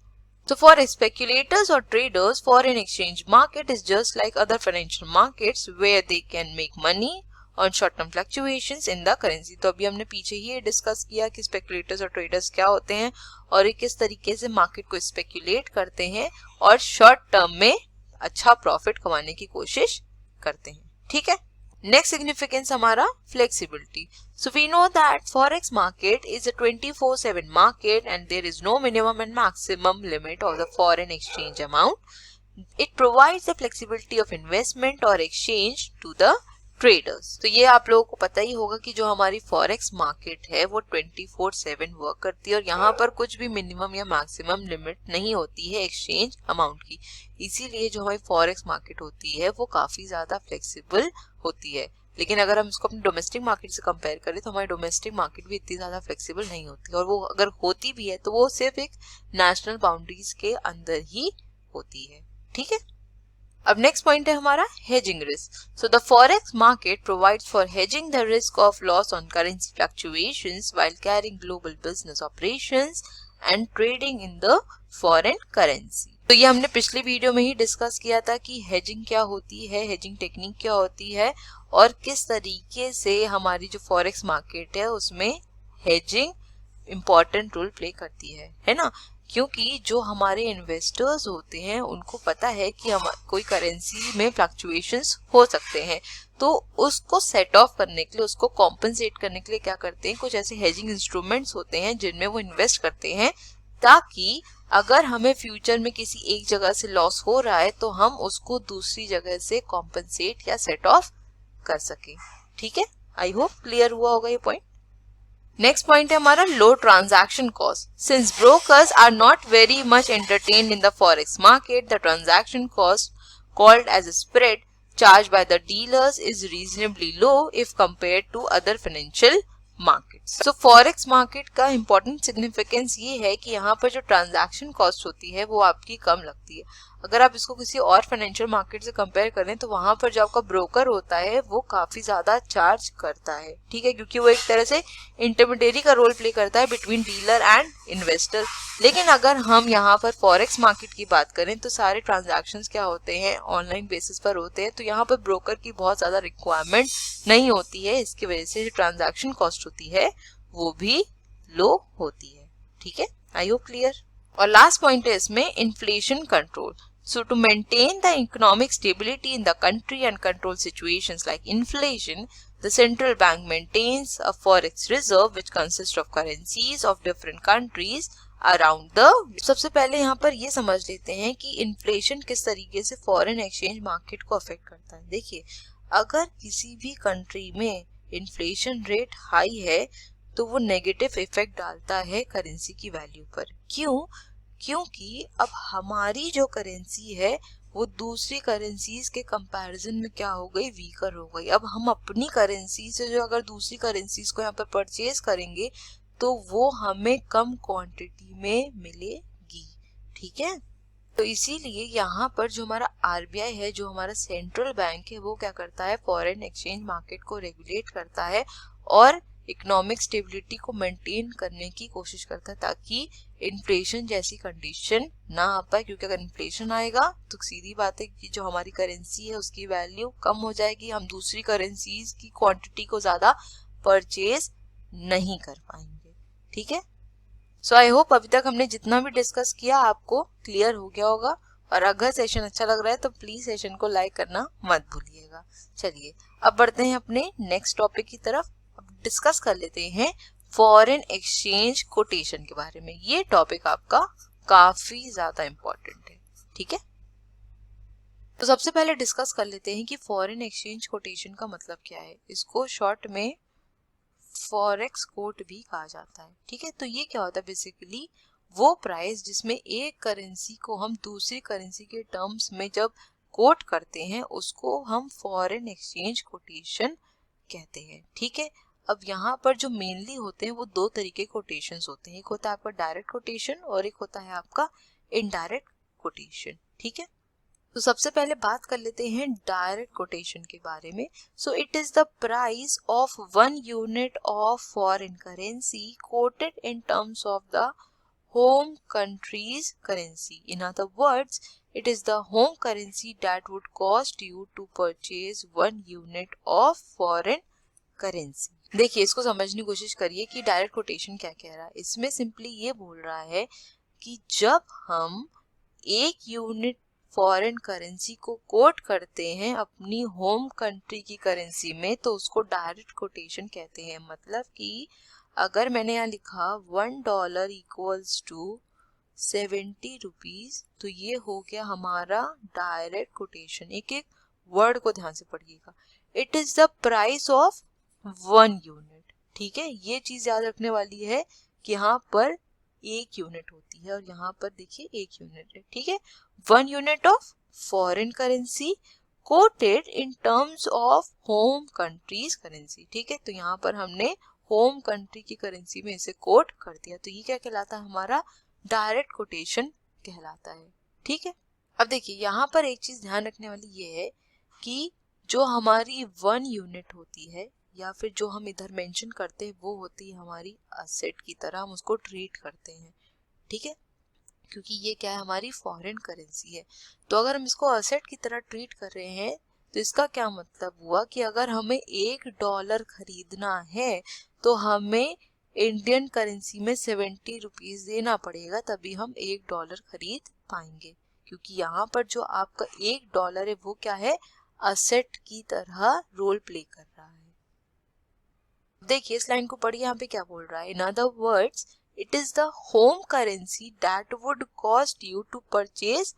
So for speculators or traders, foreign exchange market is just like other financial markets where they can make money on short-term fluctuations in the currency। तो अभी हमने पीछे ही डिस्कस किया कि speculators और traders क्या होते हैं और ये किस तरीके से मार्केट को speculate करते हैं और शॉर्ट टर्म में अच्छा प्रॉफिट कमाने की कोशिश करते हैं। ठीक है, नेक्स्ट सिग्निफिकेंस हमारा flexibility. So we know that forex market is a 24/7 market and there is no minimum and maximum limit of the foreign exchange amount. It provides the flexibility of investment or exchange to the traders। तो ये आप लोगों को पता ही होगा कि जो हमारी फॉरेक्स मार्केट है वो 24/7 वर्क करती है और यहाँ पर कुछ भी मिनिमम या मैक्सिमम लिमिट नहीं होती है एक्सचेंज अमाउंट की। इसीलिए जो हमारी फॉरेक्स मार्केट होती है वो काफी ज्यादा फ्लेक्सिबल होती है। लेकिन अगर हम इसको अपनी डोमेस्टिक मार्केट से कंपेयर करें तो हमारी डोमेस्टिक मार्केट भी इतनी ज्यादा फ्लेक्सिबल नहीं होती, और वो अगर होती भी है तो वो सिर्फ एक नेशनल बाउंड्रीज के अंदर ही होती है। ठीक है, अब नेक्स्ट पॉइंट है हमारा hedging risk. So the forex market provides for hedging the risk of loss on currency fluctuations while carrying global business operations and trading in the foreign currency. तो ये हमने पिछली वीडियो में ही डिस्कस किया था कि हेजिंग क्या होती है, हेजिंग टेक्निक क्या होती है और किस तरीके से हमारी जो फॉरेक्स मार्केट है उसमें हेजिंग इम्पोर्टेंट रोल प्ले करती है ना। क्योंकि जो हमारे इन्वेस्टर्स होते हैं उनको पता है कि हम कोई करेंसी में फ्लक्चुएशंस हो सकते हैं, तो उसको सेट ऑफ करने के लिए, उसको कॉम्पनसेट करने के लिए क्या करते हैं, कुछ ऐसे हेजिंग इंस्ट्रूमेंट्स होते हैं जिनमें वो इन्वेस्ट करते हैं, ताकि अगर हमें फ्यूचर में किसी एक जगह से लॉस हो रहा है तो हम उसको दूसरी जगह से कॉम्पनसेट या सेट ऑफ कर सके। ठीक है, आई होप क्लियर हुआ होगा ये पॉइंट। नेक्स्ट पॉइंट है हमारा low transaction cost. Since brokers are not very much entertained in the forex market, the transaction cost called as a spread charged by the dealers is reasonably low if compared to other financial markets. So forex market का important significance ये है कि यहाँ पर जो transaction cost होती है वो आपकी कम लगती है। अगर आप इसको किसी और फाइनेंशियल मार्केट से कंपेयर करें तो वहां पर जो आपका ब्रोकर होता है वो काफी ज्यादा चार्ज करता है। ठीक है, क्योंकि वो एक तरह से इंटरमीडिएरी का रोल प्ले करता है बिटवीन डीलर एंड इन्वेस्टर। लेकिन अगर हम यहाँ पर फॉरेक्स मार्केट की बात करें तो सारे ट्रांजैक्शंस क्या होते हैं, ऑनलाइन बेसिस पर होते हैं, तो यहाँ पर ब्रोकर की बहुत ज्यादा रिक्वायरमेंट नहीं होती है। इसकी वजह से जो ट्रांजैक्शन कॉस्ट होती है वो भी लो होती है। ठीक है, आई होप क्लियर। और लास्ट पॉइंट है इसमें inflation control. So to maintain the economic stability in the country and control situations like inflation, the central bank maintains a forex reserve which consists of currencies of different countries around the world. सबसे पहले यहाँ पर ये समझ लेते हैं कि inflation किस तरीके से फॉरेन एक्सचेंज मार्केट को अफेक्ट करता है। देखिए, अगर किसी भी कंट्री में इन्फ्लेशन रेट हाई है तो वो नेगेटिव इफेक्ट डालता है करेंसी की वैल्यू पर। क्यों? क्योंकि अब हमारी जो करेंसी है वो दूसरी करेंसीज के कंपैरिजन में क्या हो गई, वीकर हो गई। अब हम अपनी करेंसी से जो अगर दूसरी करेंसीज को यहाँ पर परचेज करेंगे तो वो हमें कम क्वांटिटी में मिलेगी। ठीक है, तो इसीलिए यहाँ पर जो हमारा आरबीआई है, जो हमारा सेंट्रल बैंक है, वो क्या करता है, फॉरेन एक्सचेंज मार्केट को रेगुलेट करता है और इकोनॉमिक स्टेबिलिटी को मेंटेन करने की कोशिश करता है ताकि इन्फ्लेशन जैसी कंडीशन ना आ पाए। क्योंकि अगर इन्फ्लेशन आएगा तो सीधी बात है कि जो हमारी करेंसी है उसकी वैल्यू कम हो जाएगी, हम दूसरी करेंसीज की क्वांटिटी को ज्यादा परचेज नहीं कर पाएंगे। ठीक है, सो आई होप अभी तक हमने जितना भी डिस्कस किया आपको क्लियर हो गया होगा। और अगर सेशन अच्छा लग रहा है तो प्लीज सेशन को लाइक करना मत भूलिएगा। चलिए अब बढ़ते हैं अपने नेक्स्ट टॉपिक की तरफ। डिस्कस कर लेते हैं फॉरेन एक्सचेंज कोटेशन के बारे में। ये टॉपिक आपका काफी ज्यादा इंपॉर्टेंट है। ठीक है, तो सबसे पहले डिस्कस कर लेते हैं कि फॉरेन एक्सचेंज कोटेशन का मतलब क्या है। इसको शॉर्ट में फॉरेक्स कोट भी कहा जाता है। ठीक है, तो ये क्या होता है, बेसिकली वो प्राइस जिसमें एक करेंसी को हम दूसरी करेंसी के टर्म्स में जब कोट करते हैं उसको हम फॉरेन एक्सचेंज कोटेशन कहते हैं। ठीक है, अब यहाँ पर जो मेनली होते हैं वो दो तरीके कोटेशंस होते हैं। एक होता है आपका डायरेक्ट कोटेशन और एक होता है आपका इनडायरेक्ट कोटेशन। ठीक है, तो सबसे पहले बात कर लेते हैं डायरेक्ट कोटेशन के बारे में। So it is the price of 1 unit of foreign currency quoted in terms of the home countries currency. In other words, it is the home currency that would cost you to purchase 1 unit of foreign currency. देखिए, इसको समझने की कोशिश करिए कि direct quotation क्या कह रहा है। इसमें सिंपली ये बोल रहा है कि जब हम एक यूनिट फॉरेन करेंसी को कोट करते हैं अपनी होम कंट्री की करेंसी में तो उसको डायरेक्ट कोटेशन कहते हैं। मतलब कि अगर मैंने यहाँ लिखा $1 इक्वल्स टू 70 रुपीज, तो ये हो गया हमारा डायरेक्ट कोटेशन। एक एक वर्ड को ध्यान से पढ़िएगा। It is the price of 1 unit. ठीक है, ये चीज याद रखने वाली है कि यहाँ पर एक यूनिट होती है और यहाँ पर देखिए एक यूनिट है। ठीक है, 1 unit of foreign currency quoted in terms of home countries currency. ठीक है, तो यहाँ पर हमने होम कंट्री की करेंसी में इसे कोट कर दिया, तो ये क्या कहलाता है, हमारा डायरेक्ट कोटेशन कहलाता है। ठीक है, अब देखिए यहाँ पर एक चीज ध्यान रखने वाली ये है कि जो हमारी 1 यूनिट होती है या फिर जो हम इधर मेंशन करते हैं वो होती है हमारी असेट की तरह, हम उसको ट्रीट करते हैं। ठीक है, क्योंकि ये क्या है, हमारी फॉरेन करेंसी है। तो अगर हम इसको असेट की तरह ट्रीट कर रहे हैं तो इसका क्या मतलब हुआ कि अगर हमें $1 खरीदना है तो हमें इंडियन करेंसी में 70 रुपीज देना पड़ेगा, तभी हम $1 खरीद पाएंगे। क्योंकि यहाँ पर जो आपका $1 है वो क्या है, असेट की तरह रोल प्ले कर रहा है। देखिए इस लाइन को पढ़िए, यहाँ पे क्या बोल रहा है, in other words it is the home currency that would cost you to purchase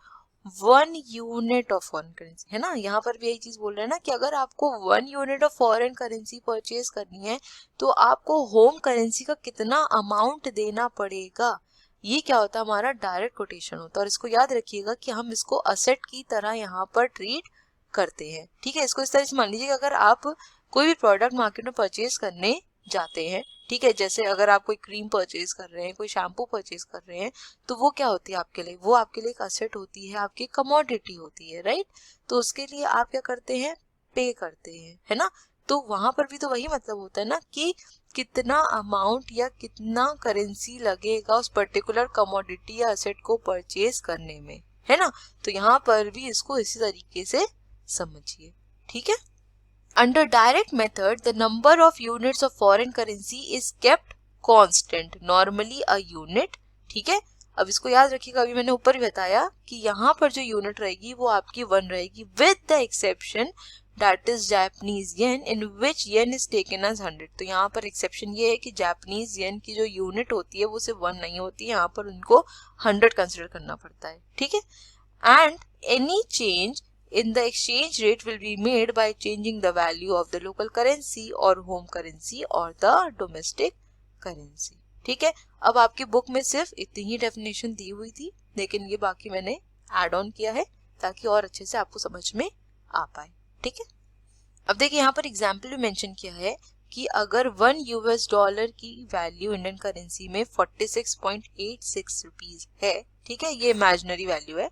1 unit of foreign currency, है ना। यहाँ पर भी यही चीज बोल रहे हैं ना कि अगर आपको 1 unit of foreign currency purchase करनी है तो आपको होम करेंसी का कितना अमाउंट देना पड़ेगा। ये क्या होता है, हमारा डायरेक्ट कोटेशन होता है। और इसको याद रखिएगा कि हम इसको असेट की तरह यहाँ पर ट्रीट करते हैं, ठीक है। इसको इस तरह से मान लीजिए, अगर आप कोई भी प्रोडक्ट मार्केट में परचेज करने जाते हैं, ठीक है, जैसे अगर आप कोई क्रीम परचेज कर रहे हैं, कोई शैम्पू परचेज कर रहे हैं, तो वो क्या होती है आपके लिए, वो आपके लिए एक असेट होती है, आपकी कमोडिटी होती है, राइट। तो उसके लिए आप क्या करते हैं, पे करते हैं, है ना। तो वहां पर भी तो वही मतलब होता है ना कि कितना अमाउंट या कितना करेंसी लगेगा उस पर्टिकुलर कमोडिटी या असेट को परचेज करने में, है ना। तो यहाँ पर भी इसको इसी तरीके से समझिए, ठीक है। Under direct method, the number of units of foreign currency is kept constant, normally a unit, ठीक है। अब इसको याद रखिएगा, अभी मैंने ऊपर भी बताया कि यहाँ पर जो यूनिट रहेगी वो आपकी 1 रहेगी, with the exception that is Japanese yen in which yen is taken as 100। तो यहाँ पर एक्सेप्शन ये है कि जापानीज येन की जो यूनिट होती है वो सिर्फ 1 नहीं होती है, यहाँ पर उनको 100 कंसिडर करना पड़ता है, ठीक है। And any change in the exchange rate will be made by changing the value of the local currency or home currency or the domestic currency, ठीक है। अब आपकी बुक में सिर्फ इतनी ही डेफिनेशन दी हुई थी, लेकिन ये बाकी मैंने ऐड ऑन किया है ताकि और अच्छे से आपको समझ में आ पाए, ठीक है। अब देखिए यहाँ पर एग्जाम्पल भी मेंशन किया है कि अगर 1 US डॉलर की वैल्यू इंडियन करेंसी में 46.86 रुपीज है, ठीक है, ये इमेजिनरी वैल्यू है,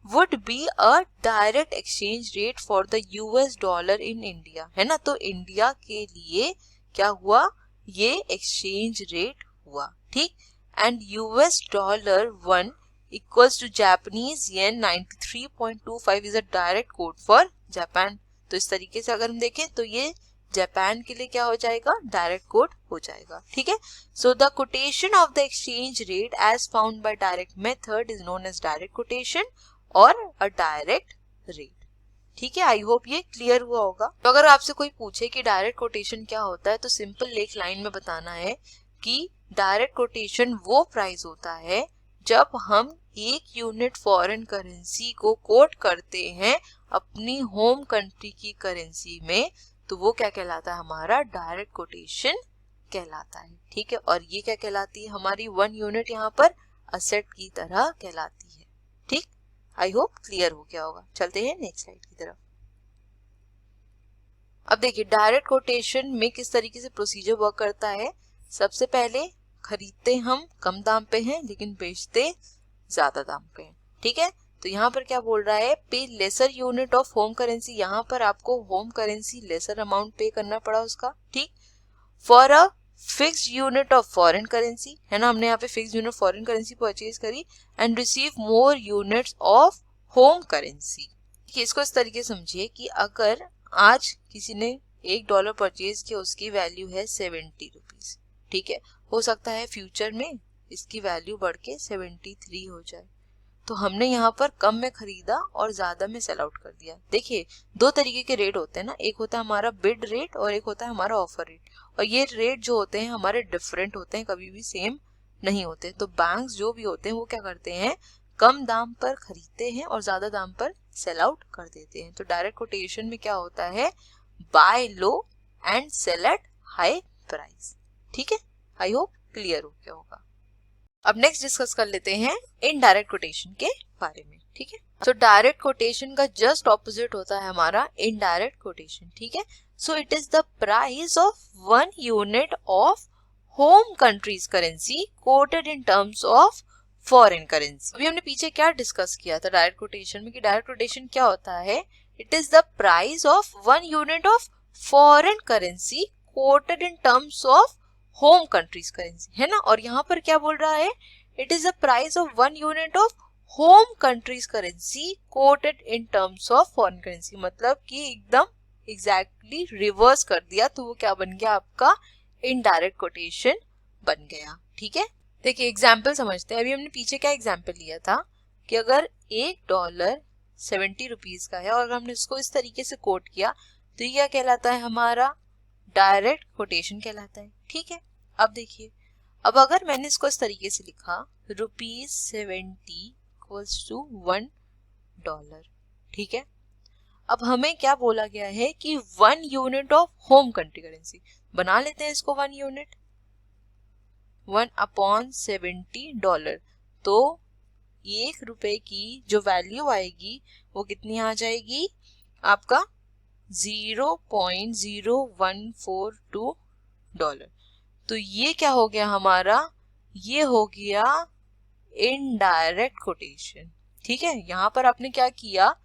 would be a direct exchange rate for the US dollar in India, है ना। तो इंडिया के लिए क्या हुआ, ये एक्सचेंज रेट हुआ, ठीक। And US dollar 1 equals to Japanese yen 93.25 is a direct code for Japan. तो इस तरीके से अगर हम देखें तो ये जापान के लिए क्या हो जाएगा, डायरेक्ट कोड हो जाएगा, ठीक है। So the quotation of the exchange rate as found by direct method is known as direct quotation और अ डायरेक्ट रेट, ठीक है। आई होप ये क्लियर हुआ होगा। तो अगर आपसे कोई पूछे कि डायरेक्ट कोटेशन क्या होता है तो सिंपल एक लाइन में बताना है कि डायरेक्ट कोटेशन वो प्राइस होता है जब हम 1 यूनिट फॉरेन करेंसी को कोट करते हैं अपनी होम कंट्री की करेंसी में, तो वो क्या कहलाता है, हमारा डायरेक्ट कोटेशन कहलाता है, ठीक है। और ये क्या कहलाती है, हमारी 1 यूनिट यहाँ पर असेट की तरह कहलाती है, ठीक। आई होप क्लियर हो गया होगा। चलते हैं नेक्स्ट स्लाइड की तरफ। अब देखिए डायरेक्ट कोटेशन में किस तरीके से प्रोसीजर वर्क करता है। सबसे पहले खरीदते हम कम दाम पे हैं लेकिन बेचते ज्यादा दाम पे हैं, ठीक है। तो यहाँ पर क्या बोल रहा है, pay lesser unit of home currency, यहाँ पर आपको होम करेंसी लेसर अमाउंट पे करना पड़ा उसका, ठीक। For a fixed unit of foreign currency, है ना, हमने यहाँ पे fixed unit foreign currency purchase करी and receive more units of home currency. इसको इस तरीके से समझिए कि अगर आज किसी ने $1 परचेज किया, उसकी वैल्यू है 70 रुपीज, ठीक है। हो सकता है फ्यूचर में इसकी वैल्यू बढ़ के 73 हो जाए, तो हमने यहाँ पर कम में खरीदा और ज्यादा में सेल आउट कर दिया। देखिए 2 तरीके के रेट होते हैं ना, एक होता है हमारा बिड रेट और एक होता है हमारा ऑफर रेट। और ये रेट जो होते हैं हमारे डिफरेंट होते हैं, कभी भी सेम नहीं होते। तो बैंक्स जो भी होते हैं वो क्या करते हैं, कम दाम पर खरीदते हैं और ज्यादा दाम पर सेल आउट कर देते हैं। तो डायरेक्ट कोटेशन में क्या होता है, buy low and sell at high price, ठीक है। आई होप क्लियर हो गया होगा। अब नेक्स्ट डिस्कस कर लेते हैं इनडायरेक्ट कोटेशन के बारे में, ठीक है। तो डायरेक्ट कोटेशन का जस्ट ऑपोजिट होता है हमारा इनडायरेक्ट कोटेशन, ठीक है। So it is the price of 1 unit of home countries currency quoted in terms of foreign currency. अभी हमने पीछे क्या डिस्कस किया था डायरेक्ट कोटेशन में कि डायरेक्ट कोटेशन क्या होता है, it is the price of 1 unit of foreign currency quoted in terms of home countries currency, है ना। और यहाँ पर क्या बोल रहा है, it is the price of 1 unit of home countries currency quoted in terms of foreign currency. मतलब कि एकदम एग्जैक्टली रिवर्स कर दिया, तो वो क्या बन गया, आपका इनडायरेक्ट कोटेशन बन गया, ठीक है। देखिए एग्जाम्पल समझते हैं। अभी हमने पीछे क्या एग्जाम्पल लिया था कि अगर $1 70 रुपीज का है और अगर हमने इसको इस तरीके से कोट किया तो ये क्या कहलाता है, हमारा डायरेक्ट कोटेशन कहलाता है। ठीक है, अब देखिए, अब अगर मैंने इसको इस तरीके से लिखा ₹70 इक्वल्स टू $1, ठीक है। अब हमें क्या बोला गया है कि 1 unit of home country currency, बना लेते हैं इसको 1 यूनिट, 1/70 तो ₹1 की जो वैल्यू आएगी वो कितनी आ जाएगी, आपका $0.0142। तो ये क्या हो गया हमारा, ये हो गया इनडायरेक्ट कोटेशन। ठीक है, यहाँ पर आपने क्या किया,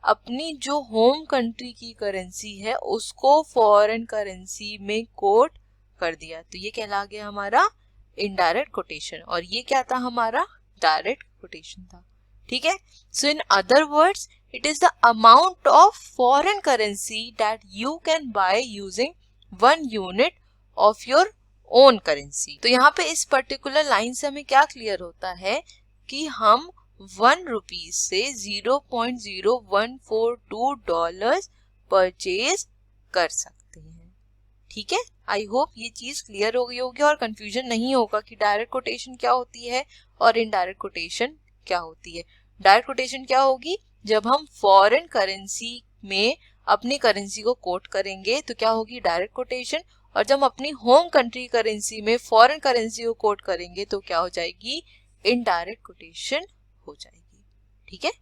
अपनी जो होम कंट्री की करेंसी है उसको फॉरेन करेंसी में कोट कर दिया, तो ये कहला गया हमारा इनडायरेक्ट कोटेशन और ये क्या था, हमारा डायरेक्ट कोटेशन था। ठीक है, so in other words it is the amount of foreign currency that you can buy using 1 unit of your own currency। तो यहाँ पे इस पर्टिकुलर लाइन से हमें क्या क्लियर होता है कि हम ₹1 से $0.0142 परचेज कर सकते हैं। ठीक है, आई होप ये चीज क्लियर हो गई होगी और कंफ्यूजन नहीं होगा कि डायरेक्ट कोटेशन क्या होती है और इनडायरेक्ट कोटेशन क्या होती है। डायरेक्ट कोटेशन क्या होगी, जब हम फॉरेन करेंसी में अपनी करेंसी को कोट करेंगे तो क्या होगी, डायरेक्ट कोटेशन, और जब हम अपनी होम कंट्री करेंसी में फॉरेन करेंसी को कोट करेंगे तो क्या हो जाएगी, इनडायरेक्ट कोटेशन हो जाएगी। ठीक है,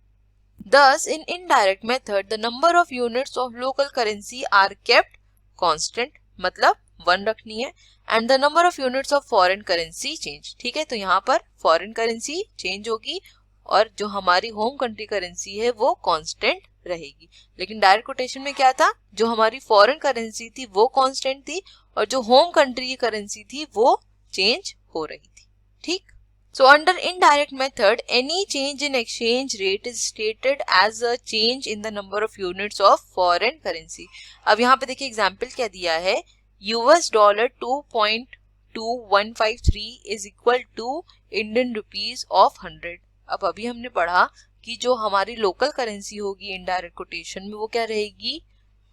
thus in indirect method the number of units of local currency are kept constant, मतलब 1 रखनी है, and the number of units of foreign currency change। ठीक है, तो यहाँ पर फॉरेन करेंसी चेंज होगी और जो हमारी होम कंट्री करेंसी है वो कांस्टेंट रहेगी। लेकिन डायरेक्ट कोटेशन में क्या था, जो हमारी फॉरेन करेंसी थी वो कांस्टेंट थी और जो होम कंट्री की करेंसी थी वो चेंज हो रही थी। ठीक, so under indirect method any change in exchange rate is stated as a change in the number of units of foreign currency. अब यहाँ पे देखिए एग्जाम्पल क्या दिया है, $2.2153 is equal to Indian rupees of 100। अब अभी हमने पढ़ा कि जो हमारी लोकल करेंसी होगी इनडायरेक्ट कोटेशन में वो क्या रहेगी,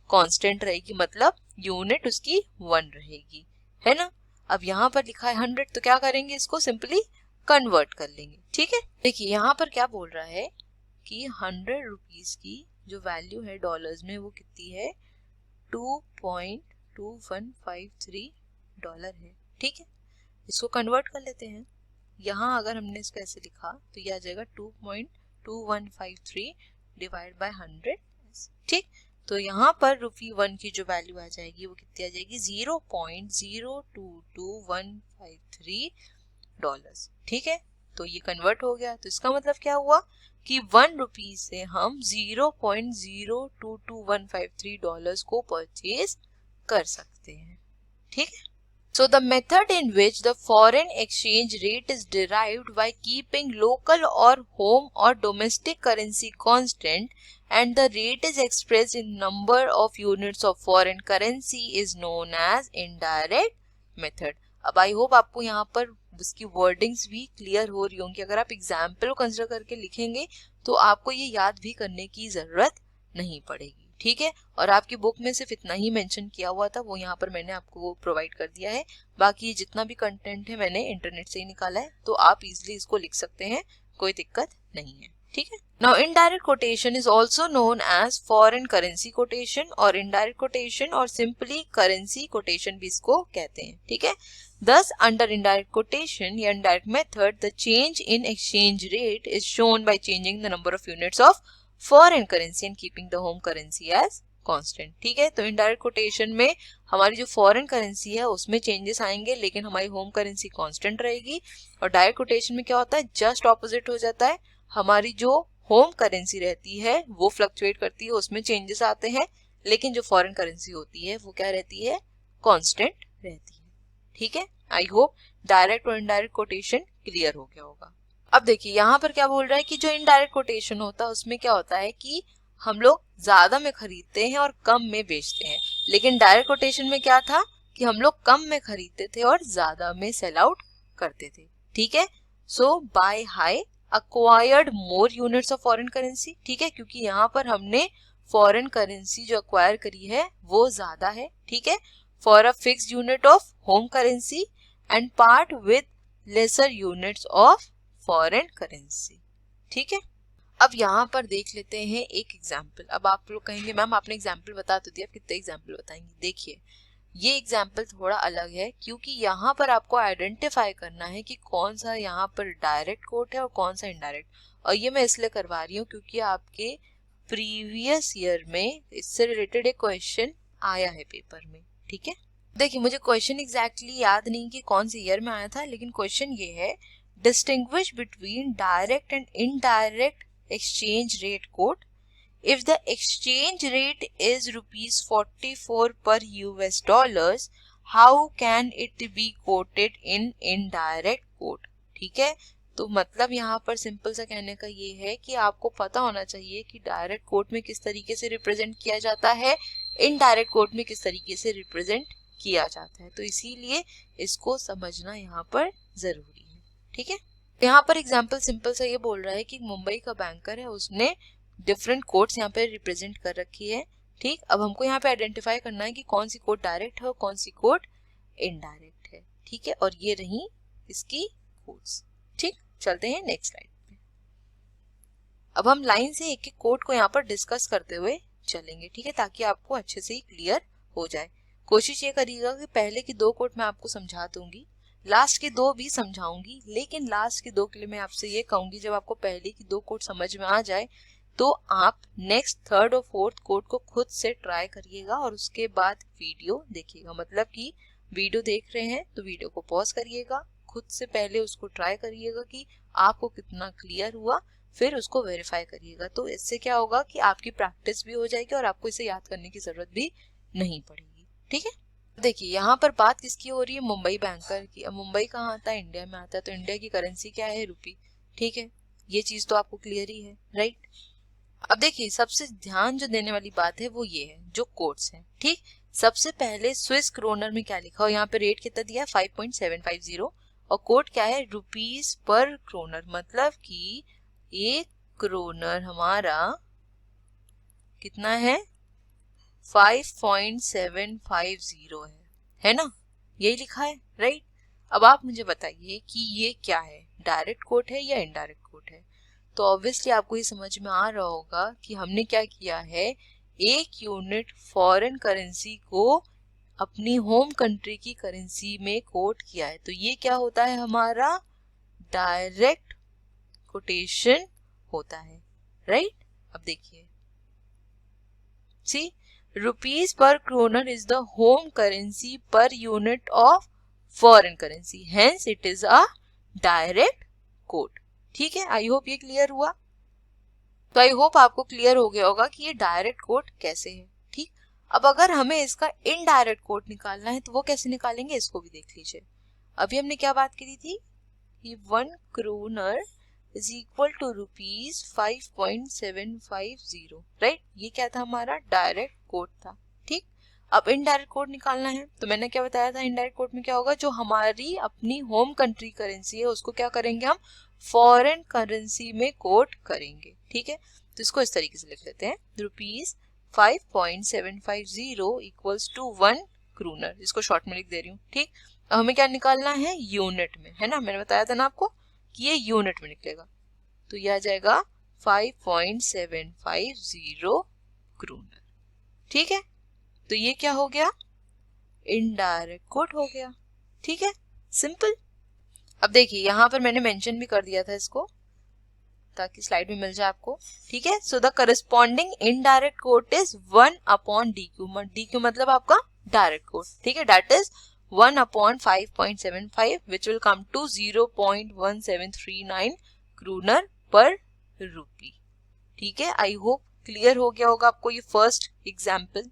कांस्टेंट रहेगी, मतलब यूनिट उसकी 1 रहेगी, है ना। अब यहाँ पर लिखा है 100 तो क्या करेंगे, इसको सिंपली कन्वर्ट कर लेंगे। ठीक है, देखिए यहाँ पर क्या बोल रहा है कि 100 रुपीज की जो वैल्यू है डॉलर्स में वो कितनी है, $2.2153 है। ठीक है, इसको कन्वर्ट कर लेते हैं। यहाँ अगर हमने इसको ऐसे लिखा तो ये आ जाएगा 2.2153 डिवाइड बाय 100। ठीक, तो यहाँ पर ₹1 की जो वैल्यू आ जाएगी वो कितनी आ जाएगी, $0.0225153। ठीक है, तो ये कन्वर्ट हो गया, तो इसका मतलब क्या हुआ कि ₹1 से हम $0.0225153 को परचेज कर सकते हैं। ठीक है, so the method in which the foreign exchange rate is derived by keeping local or home or domestic currency constant and the rate is expressed in number of units of foreign currency is known as indirect method। अब I hope आपको यहाँ पर उसकी wordings भी clear हो रही होंगी। अगर आप एग्जाम्पल को कंसिडर करके लिखेंगे तो आपको ये याद भी करने की जरूरत नहीं पड़ेगी। ठीक है, और आपकी बुक में सिर्फ इतना ही मेंशन किया हुआ था, वो यहाँ पर मैंने आपको प्रोवाइड कर दिया है। बाकी जितना भी कंटेंट है मैंने इंटरनेट से ही निकाला है, तो आप इजीली इसको लिख सकते हैं, कोई दिक्कत नहीं है। ठीक है, now indirect quotation is also known as foreign currency quotation और इनडायरेक्ट कोटेशन और सिंपली करेंसी कोटेशन भी इसको कहते हैं। ठीक है, thus under indirect quotation या indirect method the change in exchange rate is shown by changing the number of units of foreign currency and keeping the home currency as constant। ठीक है, तो इनडायरेक्ट कोटेशन में हमारी जो foreign currency है उसमें changes आएंगे लेकिन हमारी होम करेंसी कांस्टेंट रहेगी। और डायरेक्ट कोटेशन में क्या होता है, जस्ट ऑपोजिट हो जाता है, हमारी जो होम करेंसी रहती है वो फ्लक्चुएट करती है, उसमें चेंजेस आते हैं, लेकिन जो फॉरेन करेंसी होती है वो क्या रहती है, कांस्टेंट रहती है। ठीक है, आई होप डायरेक्ट और इनडायरेक्ट कोटेशन क्लियर हो गया होगा। अब देखिए यहाँ पर क्या बोल रहा है कि जो इनडायरेक्ट कोटेशन होता है उसमें क्या होता है कि हम लोग ज्यादा में खरीदते हैं और कम में बेचते हैं, लेकिन डायरेक्ट कोटेशन में क्या था कि हम लोग कम में खरीदते थे और ज्यादा में सेल आउट करते थे। ठीक है, so by high acquired more units of foreign currency, ठीक है, क्योंकि यहाँ पर हमने फॉरेन करेंसी जो अक्वायर करी है वो ज्यादा है, ठीक है, for a fixed unit of home currency and part with lesser units of foreign currency, ठीक है। अब यहाँ पर देख लेते हैं एक एग्जाम्पल। अब आप लोग कहेंगे मैम आपने एग्जाम्पल बता तो दिया, कितने एग्जाम्पल बताएंगे। देखिए ये एग्जाम्पल थोड़ा अलग है क्योंकि यहाँ पर आपको आइडेंटिफाई करना है कि कौन सा यहाँ पर डायरेक्ट कोट है और कौन सा इनडायरेक्ट। और ये मैं इसलिए करवा रही हूँ क्योंकि आपके प्रीवियस ईयर में इससे रिलेटेड एक क्वेश्चन आया है पेपर में, ठीक है। देखिए मुझे क्वेश्चन एग्जैक्टली याद नहीं कि कौन से ईयर में आया था, लेकिन क्वेश्चन ये है distinguish between direct and indirect exchange rate quote. If the exchange rate is ₹44 per US dollars, how can it be quoted in indirect quote? ठीक है, तो मतलब यहाँ पर सिंपल सा कहने का ये है कि आपको पता होना चाहिए कि डायरेक्ट कोट में किस तरीके से रिप्रेजेंट किया जाता है, इनडायरेक्ट कोट में किस तरीके से रिप्रेजेंट किया जाता है। तो इसीलिए इसको समझना यहाँ पर जरूरी है, ठीक है। यहाँ पर एग्जाम्पल सिंपल सा ये बोल रहा है कि मुंबई का बैंकर है, उसने डिफरेंट कोड्स यहाँ पे रिप्रेजेंट कर रखी है, ठीक। अब हमको यहाँ पे आइडेंटिफाई करना है कि कौन सी कोड डायरेक्ट है और कौन सी कोड इनडायरेक्ट है, ठीक है। और ये रही इसकी कोड्स, ठीक। चलते हैं नेक्स्ट स्लाइड पे। अब हम लाइन से एक एक कोड को यहाँ पर डिस्कस करते हुए चलेंगे, ठीक है, ताकि आपको अच्छे से क्लियर हो जाए। कोशिश ये करिएगा कि पहले की 2 कोड मैं आपको समझा दूंगी, लास्ट के 2 भी समझाऊंगी, लेकिन लास्ट के 2 के लिए मैं आपसे ये कहूंगी जब आपको पहले की 2 कोड समझ में आ जाए तो आप नेक्स्ट 3rd और 4th कोड को खुद से ट्राई करिएगा और उसके बाद वीडियो देखिएगा। मतलब कि वीडियो देख रहे हैं तो वीडियो को पॉज करिएगा, खुद से पहले उसको ट्राई करिएगा कि आपको कितना क्लियर हुआ, फिर उसको वेरीफाई करिएगा। तो इससे क्या होगा कि आपकी प्रैक्टिस भी हो जाएगी और आपको इसे याद करने की जरूरत भी नहीं पड़ेगी, ठीक है। देखिए यहाँ पर बात किसकी हो रही है, मुंबई बैंकर की। अब मुंबई कहाँ आता है, इंडिया में आता है, तो इंडिया की करेंसी क्या है, रुपी, ठीक है। ये चीज तो आपको क्लियर ही है, राइट। अब देखिए सबसे ध्यान जो देने वाली बात है वो ये है जो कोड्स है, ठीक। सबसे पहले स्विस क्रोनर में क्या लिखा हो, यहाँ पे रेट कितना दिया है 5.750 और कोड क्या है रुपीज पर क्रोनर, मतलब कि 1 क्रोनर हमारा कितना है 5.750 है ना, यही लिखा है, राइट। अब आप मुझे बताइए कि ये क्या है, डायरेक्ट कोट है या इनडायरेक्ट कोट है। तो ऑब्वियसली आपको ये समझ में आ रहा होगा कि हमने क्या किया है, 1 यूनिट फॉरेन करेंसी को अपनी होम कंट्री की करेंसी में कोट किया है। तो ये क्या होता है, हमारा डायरेक्ट कोटेशन होता है, राइट। अब देखिए सी rupees per kroner is the home currency per unit of foreign currency, hence it is a direct quote, ठीक है। आई होप ये क्लियर हुआ। तो आई होप आपको क्लियर हो गया होगा कि ये डायरेक्ट कोट कैसे है, ठीक। अब अगर हमें इसका इनडायरेक्ट कोट निकालना है तो वो कैसे निकालेंगे, इसको भी देख लीजिए। अभी हमने क्या बात करी थी कि 1 kroner is equal to ₹5.750, right. ये क्या था, हमारा डायरेक्ट कोड था, ठीक। अब इनडायरेक्ट कोड निकालना है तो मैंने क्या बताया था, इनडायरेक्ट कोड में क्या होगा, जो हमारी अपनी होम कंट्री करेंसी है उसको क्या करेंगे, हम फॉरेन करेंसी में कोट करेंगे, ठीक है। तो इसको इस तरीके से लिख लेते हैं, ₹5.750 इक्वल्स टू 1 क्रोनर, इसको शॉर्ट में लिख दे रही हूँ, ठीक। अब हमें क्या निकालना है, यूनिट में, है ना, मैंने बताया था ना आपको कि ये यूनिट में निकलेगा। तो यह आ जाएगा 5.750 क्रोनर, ठीक है। तो ये क्या हो गया, इनडायरेक्ट कोट हो गया, ठीक है, सिंपल। अब देखिए यहाँ पर मैंने मेंशन भी कर दिया था इसको ताकि स्लाइड में मिल जाए आपको, ठीक है। So the corresponding indirect quote is 1/DQ, DQ मतलब आपका डायरेक्ट कोट, ठीक है, that is 1/5.75 which will come to 0.1739 kroner per rupee, ठीक है। आई होप क्लियर हो गया होगा आपको ये फर्स्ट एग्जाम्पल।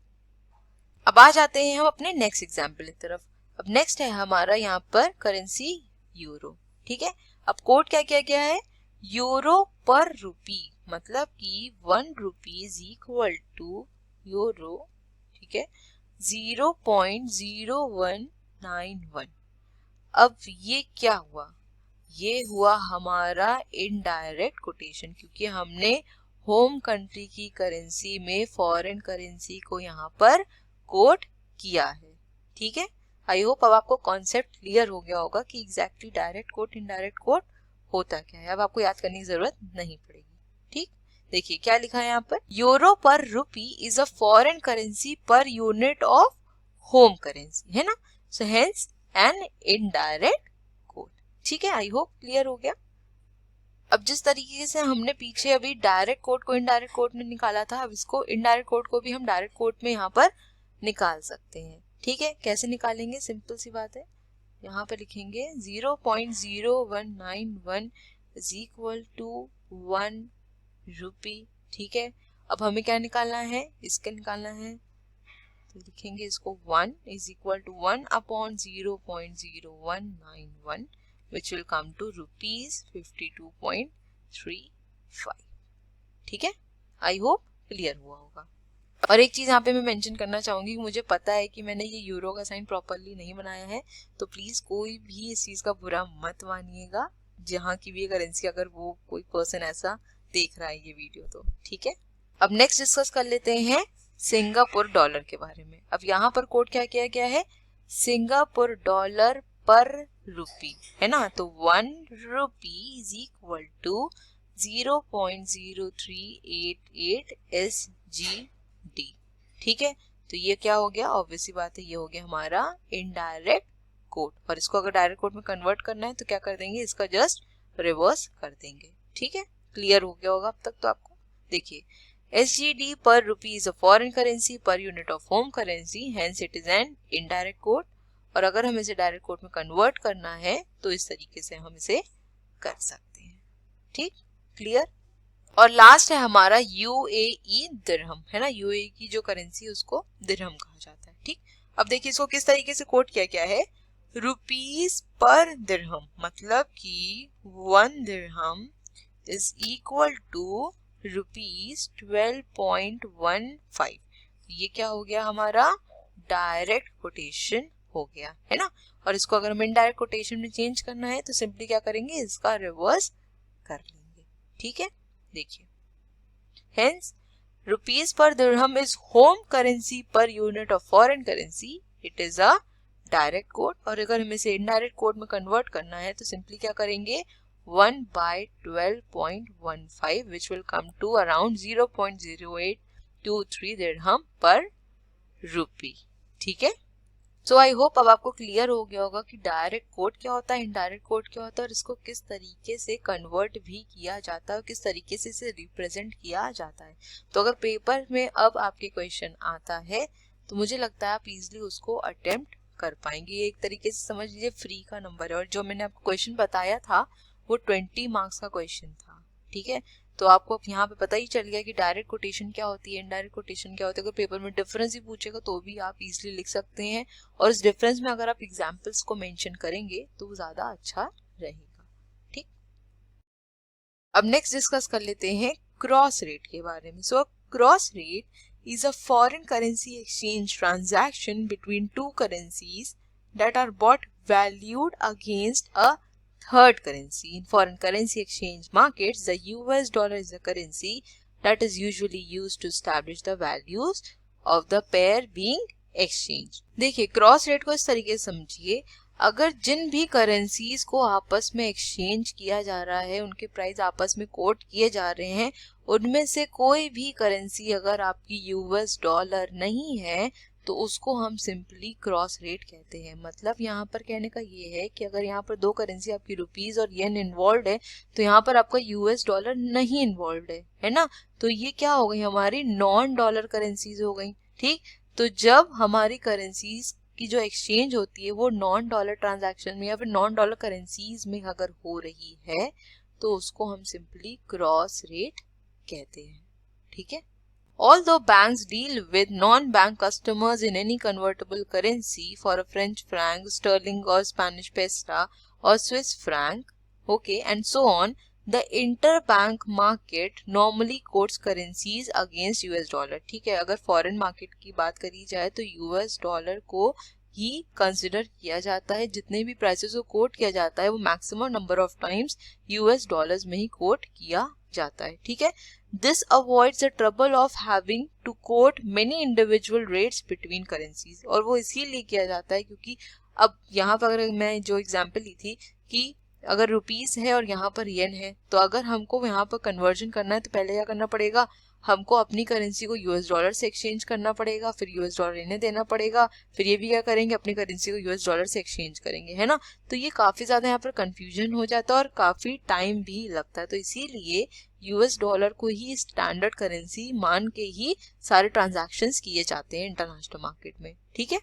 अब आ जाते हैं हम अपने नेक्स्ट एग्जाम्पल की तरफ। अब नेक्स्ट है हमारा यहाँ पर करेंसी यूरो, ठीक है। अब कोड क्या किया गया है, यूरो पर रुपी, मतलब कि 1 rupee is equal to euro, ठीक है, 0.0191। अब ये क्या हुआ, ये हुआ हमारा इनडायरेक्ट कोटेशन, क्योंकि हमने होम कंट्री की करेंसी में फॉरेन करेंसी को यहाँ पर कोट किया है। ठीक है, आई होप अब आपको कॉन्सेप्ट क्लियर हो गया होगा कि exactly direct quote indirect coat होता क्या है। अब आपको याद करने की जरूरत नहीं पड़ेगी। ठीक, देखिए क्या लिखा है यहाँ पर, यूरो पर रुपी is a foreign currency per unit of home currency, है ना, so hence an indirect coat. ठीक है, आई होप क्लियर हो गया। अब जिस तरीके से हमने पीछे अभी डायरेक्ट कोट को इनडायरेक्ट कोट में निकाला था, अब इसको इनडायरेक्ट कोट को भी हम डायरेक्ट कोट में यहाँ पर निकाल सकते हैं। ठीक है, कैसे निकालेंगे, सिंपल सी बात है, यहाँ पर लिखेंगे 0.0191 इज इक्वल टू 1 रुपी। ठीक है, अब हमें क्या निकालना है, इसका निकालना है, तो लिखेंगे इसको 1 is equal to 1 upon 0.0191 which will come to rupees 52.35। ठीक है, आई होप क्लियर हुआ होगा। और एक चीज यहाँ पे मैं मेंशन करना चाहूंगी, मुझे पता है कि मैंने ये यूरो का साइन प्रॉपरली नहीं बनाया है, तो प्लीज कोई भी इस चीज का बुरा मत मानिएगा, जहाँ की भी करेंसी अगर वो कोई पर्सन ऐसा देख रहा है ये वीडियो तो। ठीक है, अब नेक्स्ट डिस्कस कर लेते हैं सिंगापुर डॉलर के बारे में। अब यहाँ पर कोड क्या किया गया है, सिंगापुर डॉलर पर रुपी, है ना, तो 1 rupee is equal to 0.0388 SGD। ठीक है, तो ये क्या हो गया, ऑब्वियसली बात है, ये हो गया हमारा इनडायरेक्ट कोड, और इसको अगर डायरेक्ट कोड में कन्वर्ट करना है तो क्या कर देंगे, इसका जस्ट रिवर्स कर देंगे। ठीक है, क्लियर हो गया होगा अब तक तो आपको। देखिए, SGD पर रुपी is a foreign currency per unit of home currency, hence it is an indirect code, और अगर हमें इसे डायरेक्ट कोड में कन्वर्ट करना है तो इस तरीके से हम इसे कर सकते हैं। ठीक, क्लियर। और लास्ट है हमारा UAE दिरहम, है ना, UAE की जो करेंसी है उसको दिरहम कहा जाता है। ठीक, अब देखिए इसको किस तरीके से कोड किया गया है, रुपीज पर दिरहम, मतलब कि 1 दिरहम इज इक्वल टू रुपीज 12.15। ये क्या हो गया हमारा डायरेक्ट कोटेशन हो गया, है ना, और इसको अगर हम इनडायरेक्ट कोटेशन में चेंज करना है तो सिंपली क्या करेंगे, इसका रिवर्स कर लेंगे। ठीक है, देखिए, hence rupees per dirham is home currency per unit of foreign currency, it is a direct code, और अगर हमें इसे इनडायरेक्ट कोड में कन्वर्ट करना है तो सिंपली क्या करेंगे, 1/12.15 which will come to around 0.0823 दिरहम पर रुपी। ठीक है, सो आई होप अब आपको क्लियर हो गया होगा कि डायरेक्ट कोड क्या होता है, इनडायरेक्ट कोड क्या होता है, और इसको किस तरीके से कन्वर्ट भी किया जाता है और किस तरीके से इसे रिप्रेजेंट किया जाता है। तो अगर पेपर में अब आपके क्वेश्चन आता है तो मुझे लगता है आप इजीली उसको अटेम्प्ट कर पाएंगे। ये एक तरीके से समझ लीजिए फ्री का नंबर है, और जो मैंने आपको क्वेश्चन बताया था वो 20 मार्क्स का क्वेश्चन था। ठीक है, तो आपको अब यहाँ पे पता ही चल गया कि डायरेक्ट कोटेशन क्या होती है, इनडायरेक्ट कोटेशन क्या होती है। अगर पेपर में डिफरेंस ही पूछेगा तो भी आप इजीली लिख सकते हैं, और इस डिफरेंस में अगर आप एग्जांपल्स को मेंशन करेंगे तो वो ज्यादा अच्छा रहेगा। ठीक, अब नेक्स्ट डिस्कस कर लेते हैं क्रॉस रेट के बारे में। सो cross rate is a foreign currency exchange transaction between two currencies that are both valued against a third currency. In foreign currency exchange markets, the US dollar is a currency that is usually used to establish the values of the pair being exchanged. देखिए, cross rate को इस तरीके से समझिए, अगर जिन भी currencies को आपस में एक्सचेंज किया जा रहा है, उनके प्राइस आपस में कोट किए जा रहे हैं, उनमें से कोई भी करेंसी अगर आपकी यूएस डॉलर नहीं है तो उसको हम सिंपली क्रॉस रेट कहते हैं। मतलब यहाँ पर कहने का ये है कि अगर यहाँ पर दो करेंसी आपकी रुपीज और येन इन्वॉल्व है तो यहाँ पर आपका यूएस डॉलर नहीं इन्वॉल्व है ना, तो ये क्या हो गई, हमारी नॉन डॉलर करेंसीज हो गई। ठीक, तो जब हमारी करेंसीज की जो एक्सचेंज होती है वो नॉन डॉलर ट्रांजैक्शन में या फिर नॉन डॉलर करेंसीज में अगर हो रही है तो उसको हम सिंपली क्रॉस रेट कहते हैं। ठीक है, although banks deal with non-bank customers in any convertible currency for a French franc, sterling or Spanish peso or Swiss franc, okay, and so on, the interbank market normally quotes currencies against US dollar. ठीक है, अगर foreign market की बात करी जाए तो US dollar को ही consider किया जाता है। जितने भी प्राइसेस को कोट किया जाता है वो maximum number of times US dollars में ही कोट किया जाता है, ठीक है। This avoids the trouble of having to quote many individual rates between currencies. और वो इसीलिए किया जाता है क्योंकि अब यहाँ पर अगर मैं जो एग्जांपल ली थी कि अगर रुपीस है और यहाँ पर येन है, तो अगर हमको यहाँ पर कन्वर्जन करना है तो पहले क्या करना पड़ेगा, हमको अपनी करेंसी को यूएस डॉलर से एक्सचेंज करना पड़ेगा, फिर यूएस डॉलर इन्हें देना पड़ेगा, फिर ये भी क्या करेंगे, अपनी करेंसी को यूएस डॉलर से एक्सचेंज करेंगे, है ना। तो ये काफ़ी ज़्यादा यहाँ पर कंफ्यूजन हो जाता है और काफ़ी टाइम भी लगता है। तो इसीलिए यूएस डॉलर को ही स्टैंडर्ड करेंसी मान के ही सारे ट्रांजैक्शंस किए जाते हैं इंटरनेशनल मार्केट में, ठीक है।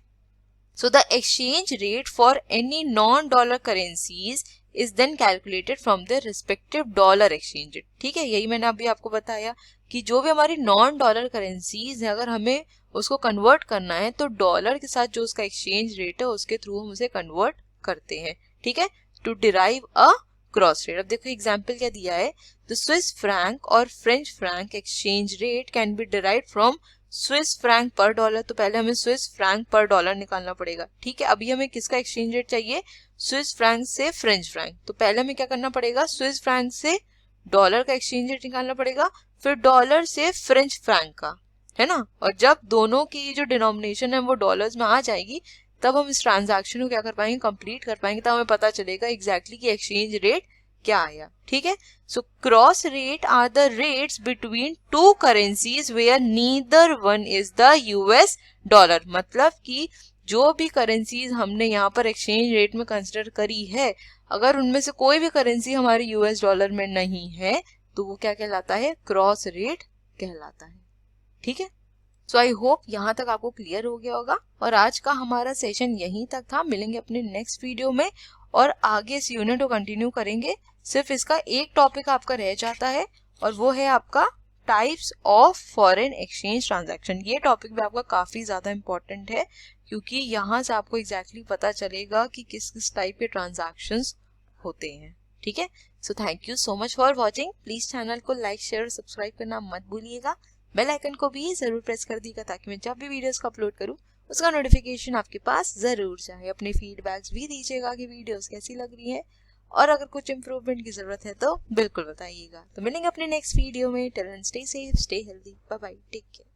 So the exchange rate for any non-dollar currencies is then calculated from their respective dollar exchange rate, ठीक है। यही मैंने अभी आपको बताया कि जो भी हमारी नॉन डॉलर करेंसीज है, अगर हमें उसको कन्वर्ट करना है तो डॉलर के साथ जो उसका एक्सचेंज रेट है उसके थ्रू हम उसे कन्वर्ट करते हैं, ठीक है, to derive a cross rate. अब देखो एग्जाम्पल क्या दिया है, द स्विस फ्रैंक और French franc exchange rate can be derived from Swiss franc per dollar. तो पहले हमें स्विस फ्रैंक पर डॉलर निकालना पड़ेगा, ठीक है। अभी हमें किसका एक्सचेंज रेट चाहिए, स्विस फ्रैंक से फ्रेंच फ्रैंक। तो पहले हमें क्या करना पड़ेगा, स्विस फ्रैंक से डॉलर का एक्सचेंज रेट निकालना पड़ेगा, फिर डॉलर से फ्रेंच फ्रैंक का, है ना। और जब दोनों की जो डिनोमिनेशन है वो डॉलर्स में आ जाएगी तब हम इस ट्रांजैक्शन को क्या कर पाएंगे, कंप्लीट कर पाएंगे, तब हमें पता चलेगा एग्जैक्टली कि एक्सचेंज रेट क्या आया, ठीक है। So cross rates are the rates between two currencies where neither one is the US dollar. मतलब कि जो भी करेंसीज हमने यहाँ पर एक्सचेंज रेट में कंसिडर करी है, अगर उनमें से कोई भी करेंसी हमारी यूएस डॉलर में नहीं है तो वो क्या कहलाता है, क्रॉस रेट कहलाता है, ठीक है। सो आई होप यहाँ तक आपको क्लियर हो गया होगा और आज का हमारा सेशन यहीं तक था। मिलेंगे अपने नेक्स्ट वीडियो में और आगे इस यूनिट को कंटिन्यू करेंगे। सिर्फ इसका एक टॉपिक आपका रह जाता है और वो है आपका types of foreign exchange transaction. ये टॉपिक भी आपका काफ़ी ज़्यादा इंपॉर्टेंट है क्योंकि यहाँ से आपको एग्जैक्टली पता चलेगा कि किस किस टाइप के ट्रांजैक्शंस होते हैं, ठीक है। So thank you so much for watching. Please channel को लाइक शेयर और सब्सक्राइब करना मत भूलिएगा। बेल आइकन को भी ज़रूर प्रेस कर दीजिएगा ताकि मैं जब भी वीडियोस को अपलोड करूँ उसका नोटिफिकेशन आपके पास ज़रूर जाए। अपने फीडबैक्स भी दीजिएगा कि वीडियोस कैसी लग रही है और अगर कुछ इम्प्रूवमेंट की ज़रूरत है तो बिल्कुल बताइएगा। तो मिलेंगे अपने नेक्स्ट वीडियो में। Till then stay safe, stay healthy, bye bye, take care.